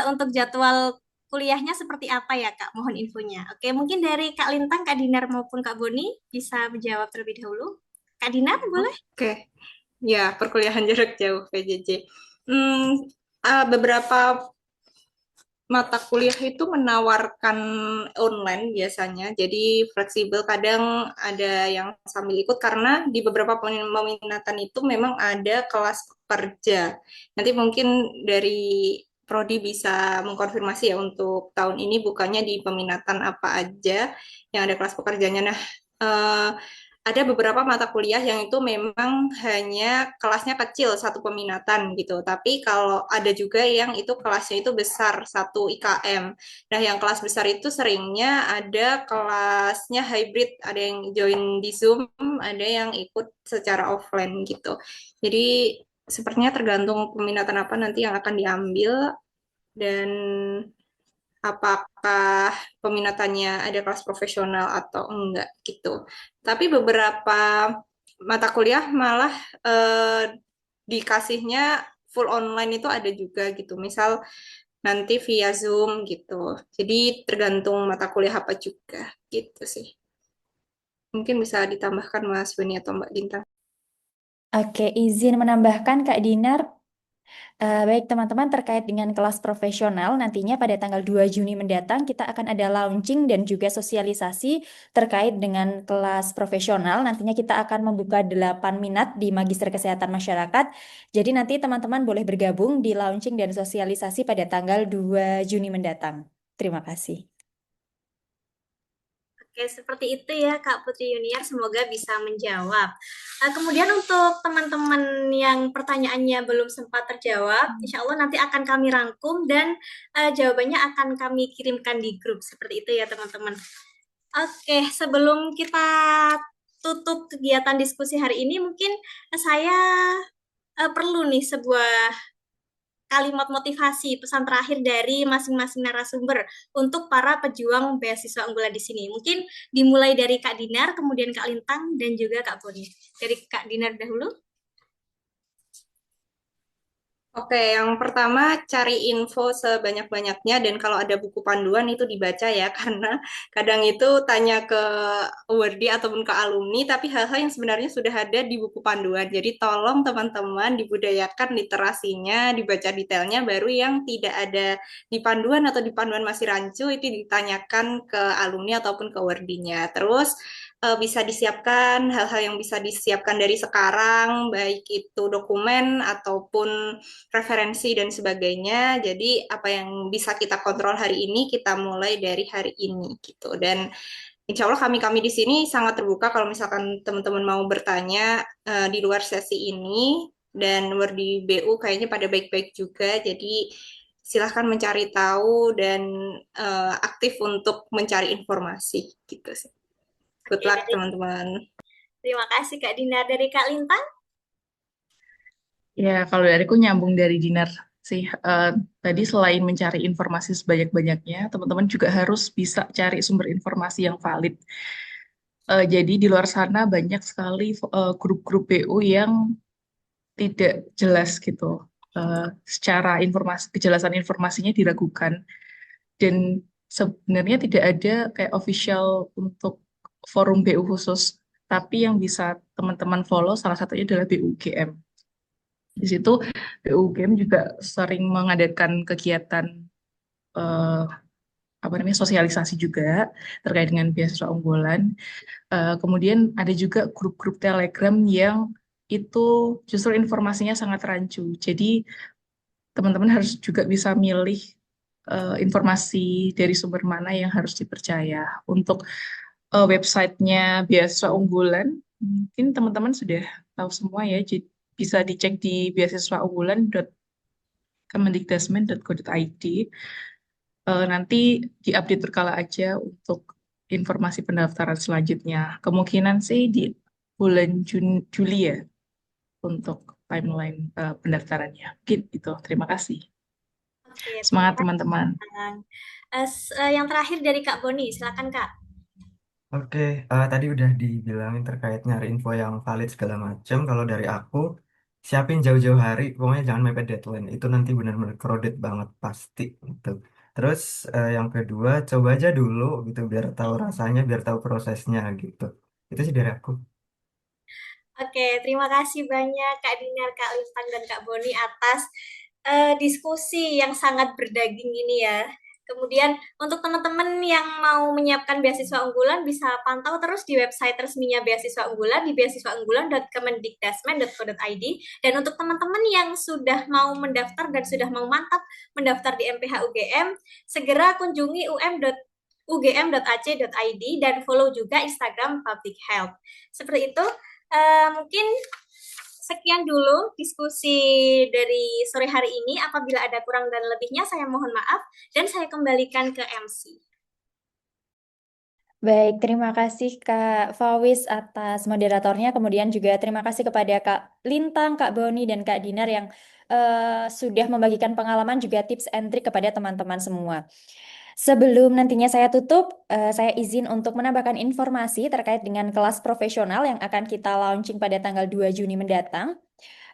untuk jadwal kuliahnya seperti apa ya Kak? Mohon infonya. Oke, mungkin dari Kak Lintang, Kak Dinar maupun Kak Boni bisa menjawab terlebih dahulu. Kak Dinar, boleh? Oke, ya perkuliahan jarak jauh PJJ. Beberapa mata kuliah itu menawarkan online biasanya, jadi fleksibel. Kadang ada yang sambil ikut karena di beberapa peminatan itu memang ada kelas pekerja. Nanti mungkin dari Prodi bisa mengkonfirmasi ya untuk tahun ini bukannya di peminatan apa aja yang ada kelas pekerjanya. Nah, ada beberapa mata kuliah yang itu memang hanya kelasnya kecil, satu peminatan gitu. Tapi kalau ada juga yang itu kelasnya itu besar, satu IKM. Nah, yang kelas besar itu seringnya ada kelasnya hybrid, ada yang join di Zoom, ada yang ikut secara offline gitu. Jadi sepertinya tergantung peminatan apa nanti yang akan diambil dan apakah peminatannya ada kelas profesional atau enggak gitu. Tapi beberapa mata kuliah malah eh, dikasihnya full online itu ada juga gitu. Misal nanti via Zoom gitu. Jadi tergantung mata kuliah apa juga gitu sih. Mungkin bisa ditambahkan Mas Beni atau Mbak Dintang. Oke, izin menambahkan Kak Dinar. Baik teman-teman, terkait dengan kelas profesional, nantinya pada tanggal 2 Juni mendatang kita akan ada launching dan juga sosialisasi terkait dengan kelas profesional. Nantinya kita akan membuka 8 minat di Magister Kesehatan Masyarakat. Jadi nanti teman-teman boleh bergabung di launching dan sosialisasi pada tanggal 2 Juni mendatang. Terima kasih. Oke, seperti itu ya Kak Putri Yuniar, semoga bisa menjawab. Kemudian untuk teman-teman yang pertanyaannya belum sempat terjawab, insya Allah nanti akan kami rangkum dan jawabannya akan kami kirimkan di grup. Seperti itu ya teman-teman. Oke, sebelum kita tutup kegiatan diskusi hari ini, mungkin saya perlu nih sebuah kalimat motivasi, pesan terakhir dari masing-masing narasumber untuk para pejuang beasiswa unggulan di sini. Mungkin dimulai dari Kak Dinar, kemudian Kak Lintang, dan juga Kak Boni. Dari Kak Dinar dahulu. Oke, yang pertama cari info sebanyak-banyaknya dan kalau ada buku panduan itu dibaca ya karena kadang itu tanya ke awardee ataupun ke alumni tapi hal-hal yang sebenarnya sudah ada di buku panduan. Jadi tolong teman-teman dibudayakan literasinya, dibaca detailnya baru yang tidak ada di panduan atau di panduan masih rancu itu ditanyakan ke alumni ataupun ke awardee-nya. Terus bisa disiapkan hal-hal yang bisa disiapkan dari sekarang, baik itu dokumen ataupun referensi dan sebagainya. Jadi apa yang bisa kita kontrol hari ini kita mulai dari hari ini gitu. Dan insya Allah kami di sini sangat terbuka kalau misalkan teman-teman mau bertanya di luar sesi ini dan di BU kayaknya pada baik-baik juga. Jadi silahkan mencari tahu dan aktif untuk mencari informasi gitu sih. Good Oke, luck teman-teman. terima kasih Kak Dinar. Dari Kak Lintang. Ya, kalau dariku nyambung dari Dinar sih. Tadi selain mencari informasi sebanyak-banyaknya, teman-teman juga harus bisa cari sumber informasi yang valid. Jadi di luar sana banyak sekali grup-grup BU yang tidak jelas gitu. Secara kejelasan informasinya diragukan. Dan sebenarnya tidak ada kayak official untuk forum BU khusus. Tapi yang bisa teman-teman follow salah satunya adalah BUGM. Di situ BUGM juga sering mengadakan kegiatan eh, apa namanya sosialisasi juga terkait dengan beasiswa unggulan. Kemudian ada juga grup-grup Telegram yang itu justru informasinya sangat rancu. Jadi teman-teman harus juga bisa milih informasi dari sumber mana yang harus dipercaya. Untuk websitenya beasiswa unggulan, mungkin teman-teman sudah tahu semua ya. Jadi bisa dicek di beasiswaunggulan.kemendikdasmen.go.id. Nanti diupdate berkala aja untuk informasi pendaftaran selanjutnya. Kemungkinan sih di bulan Juli ya untuk timeline pendaftarannya. Mungkin itu. Terima kasih. Oke, terima Semangat kasih. teman-teman. Yang terakhir dari Kak Boni, silakan Kak. Oke, tadi udah dibilangin terkait nyari info yang valid segala macam. Kalau dari aku, siapin jauh-jauh hari, pokoknya jangan mepet deadline. Itu nanti benar-benar crowded banget pasti gitu. Terus yang kedua, coba aja dulu gitu biar tahu rasanya, biar tahu prosesnya gitu. Itu sih dari aku. Oke, terima kasih banyak Kak Dinar, Kak Lintang, dan Kak Boni atas diskusi yang sangat berdaging ini ya. Kemudian untuk teman-teman yang mau menyiapkan beasiswa unggulan bisa pantau terus di website resminya beasiswa unggulan di beasiswaunggulan.kemendikdasmen.co.id, dan untuk teman-teman yang sudah mau mendaftar dan sudah mau mantap mendaftar di MPH UGM, segera kunjungi ugm.ac.id dan follow juga Instagram Public Health. Seperti itu, mungkin sekian dulu diskusi dari sore hari ini. Apabila ada kurang dan lebihnya, saya mohon maaf dan saya kembalikan ke MC. Baik, terima kasih Kak Fawis atas moderatornya. Kemudian juga terima kasih kepada Kak Lintang, Kak Boni, dan Kak Dinar yang sudah membagikan pengalaman juga tips and trik kepada teman-teman semua. Sebelum nantinya saya tutup, saya izin untuk menambahkan informasi terkait dengan kelas profesional yang akan kita launching pada tanggal 2 Juni mendatang,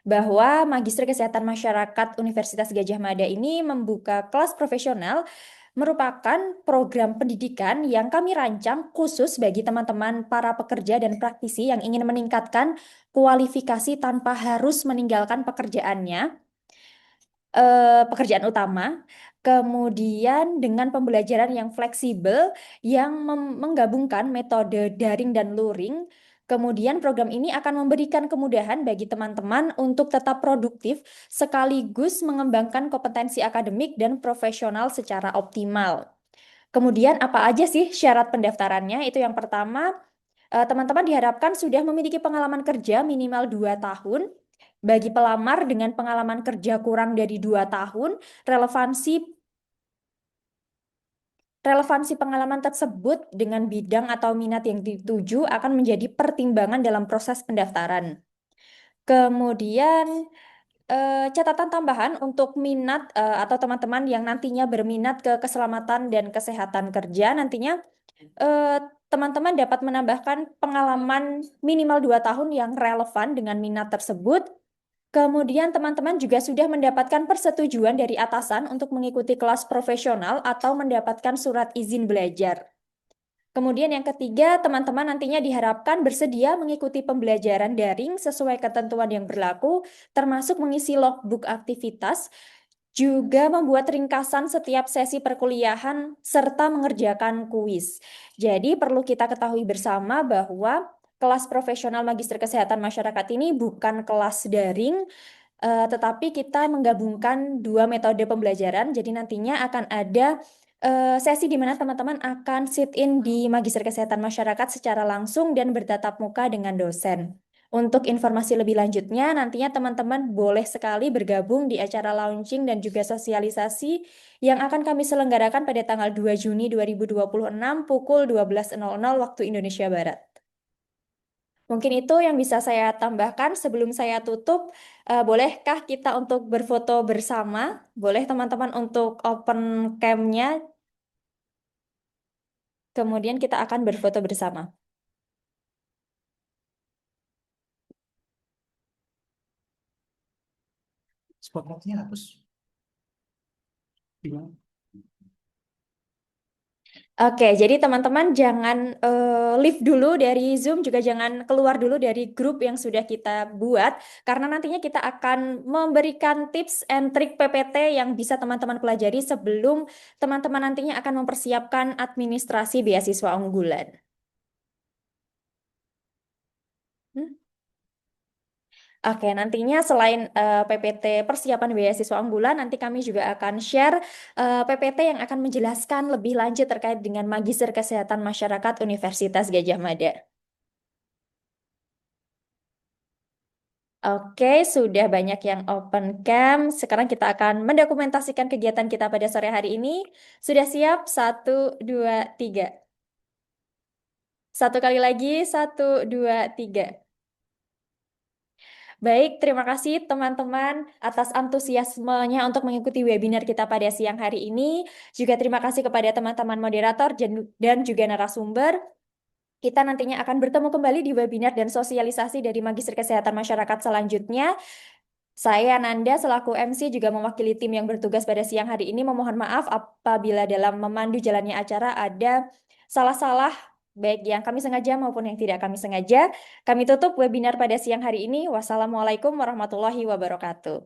bahwa Magister Kesehatan Masyarakat Universitas Gadjah Mada ini membuka kelas profesional merupakan program pendidikan yang kami rancang khusus bagi teman-teman para pekerja dan praktisi yang ingin meningkatkan kualifikasi tanpa harus meninggalkan pekerjaan utama. Kemudian dengan pembelajaran yang fleksibel yang menggabungkan metode daring dan luring. Kemudian program ini akan memberikan kemudahan bagi teman-teman untuk tetap produktif sekaligus mengembangkan kompetensi akademik dan profesional secara optimal. Kemudian apa aja sih syarat pendaftarannya? Itu yang pertama, teman-teman diharapkan sudah memiliki pengalaman kerja minimal 2 tahun. Bagi pelamar dengan pengalaman kerja kurang dari 2 tahun, relevansi pengalaman tersebut dengan bidang atau minat yang dituju akan menjadi pertimbangan dalam proses pendaftaran. Kemudian catatan tambahan untuk minat atau teman-teman yang nantinya berminat ke keselamatan dan kesehatan kerja, nantinya teman-teman dapat menambahkan pengalaman minimal 2 tahun yang relevan dengan minat tersebut. Kemudian teman-teman juga sudah mendapatkan persetujuan dari atasan untuk mengikuti kelas profesional atau mendapatkan surat izin belajar. Kemudian yang ketiga, teman-teman nantinya diharapkan bersedia mengikuti pembelajaran daring sesuai ketentuan yang berlaku, termasuk mengisi logbook aktivitas, juga membuat ringkasan setiap sesi perkuliahan, serta mengerjakan kuis. Jadi perlu kita ketahui bersama bahwa kelas profesional Magister Kesehatan Masyarakat ini bukan kelas daring, tetapi kita menggabungkan dua metode pembelajaran. Jadi nantinya akan ada sesi di mana teman-teman akan sit-in di Magister Kesehatan Masyarakat secara langsung dan bertatap muka dengan dosen. Untuk informasi lebih lanjutnya, nantinya teman-teman boleh sekali bergabung di acara launching dan juga sosialisasi yang akan kami selenggarakan pada tanggal 2 Juni 2026 pukul 12.00 waktu Indonesia Barat. Mungkin itu yang bisa saya tambahkan sebelum saya tutup. Bolehkah kita untuk berfoto bersama? Boleh teman-teman untuk open cam-nya. Kemudian kita akan berfoto bersama. Spotlightnya hapus. Gimana? Oke, jadi teman-teman jangan leave dulu dari Zoom, juga jangan keluar dulu dari grup yang sudah kita buat, karena nantinya kita akan memberikan tips and trik PPT yang bisa teman-teman pelajari sebelum teman-teman nantinya akan mempersiapkan administrasi beasiswa unggulan. Oke, nantinya selain PPT persiapan beasiswa unggulan, nanti kami juga akan share PPT yang akan menjelaskan lebih lanjut terkait dengan Magister Kesehatan Masyarakat Universitas Gadjah Mada. Oke, sudah banyak yang open cam. Sekarang kita akan mendokumentasikan kegiatan kita pada sore hari ini. Sudah siap? 1, 2, 3. Satu kali lagi, 1, 2, 3. Baik, terima kasih teman-teman atas antusiasmenya untuk mengikuti webinar kita pada siang hari ini. Juga terima kasih kepada teman-teman moderator dan juga narasumber. Kita nantinya akan bertemu kembali di webinar dan sosialisasi dari Magister Kesehatan Masyarakat selanjutnya. Saya Nanda selaku MC juga mewakili tim yang bertugas pada siang hari ini memohon maaf apabila dalam memandu jalannya acara ada salah-salah baik yang kami sengaja maupun yang tidak kami sengaja. Kami tutup webinar pada siang hari ini. Wassalamualaikum warahmatullahi wabarakatuh.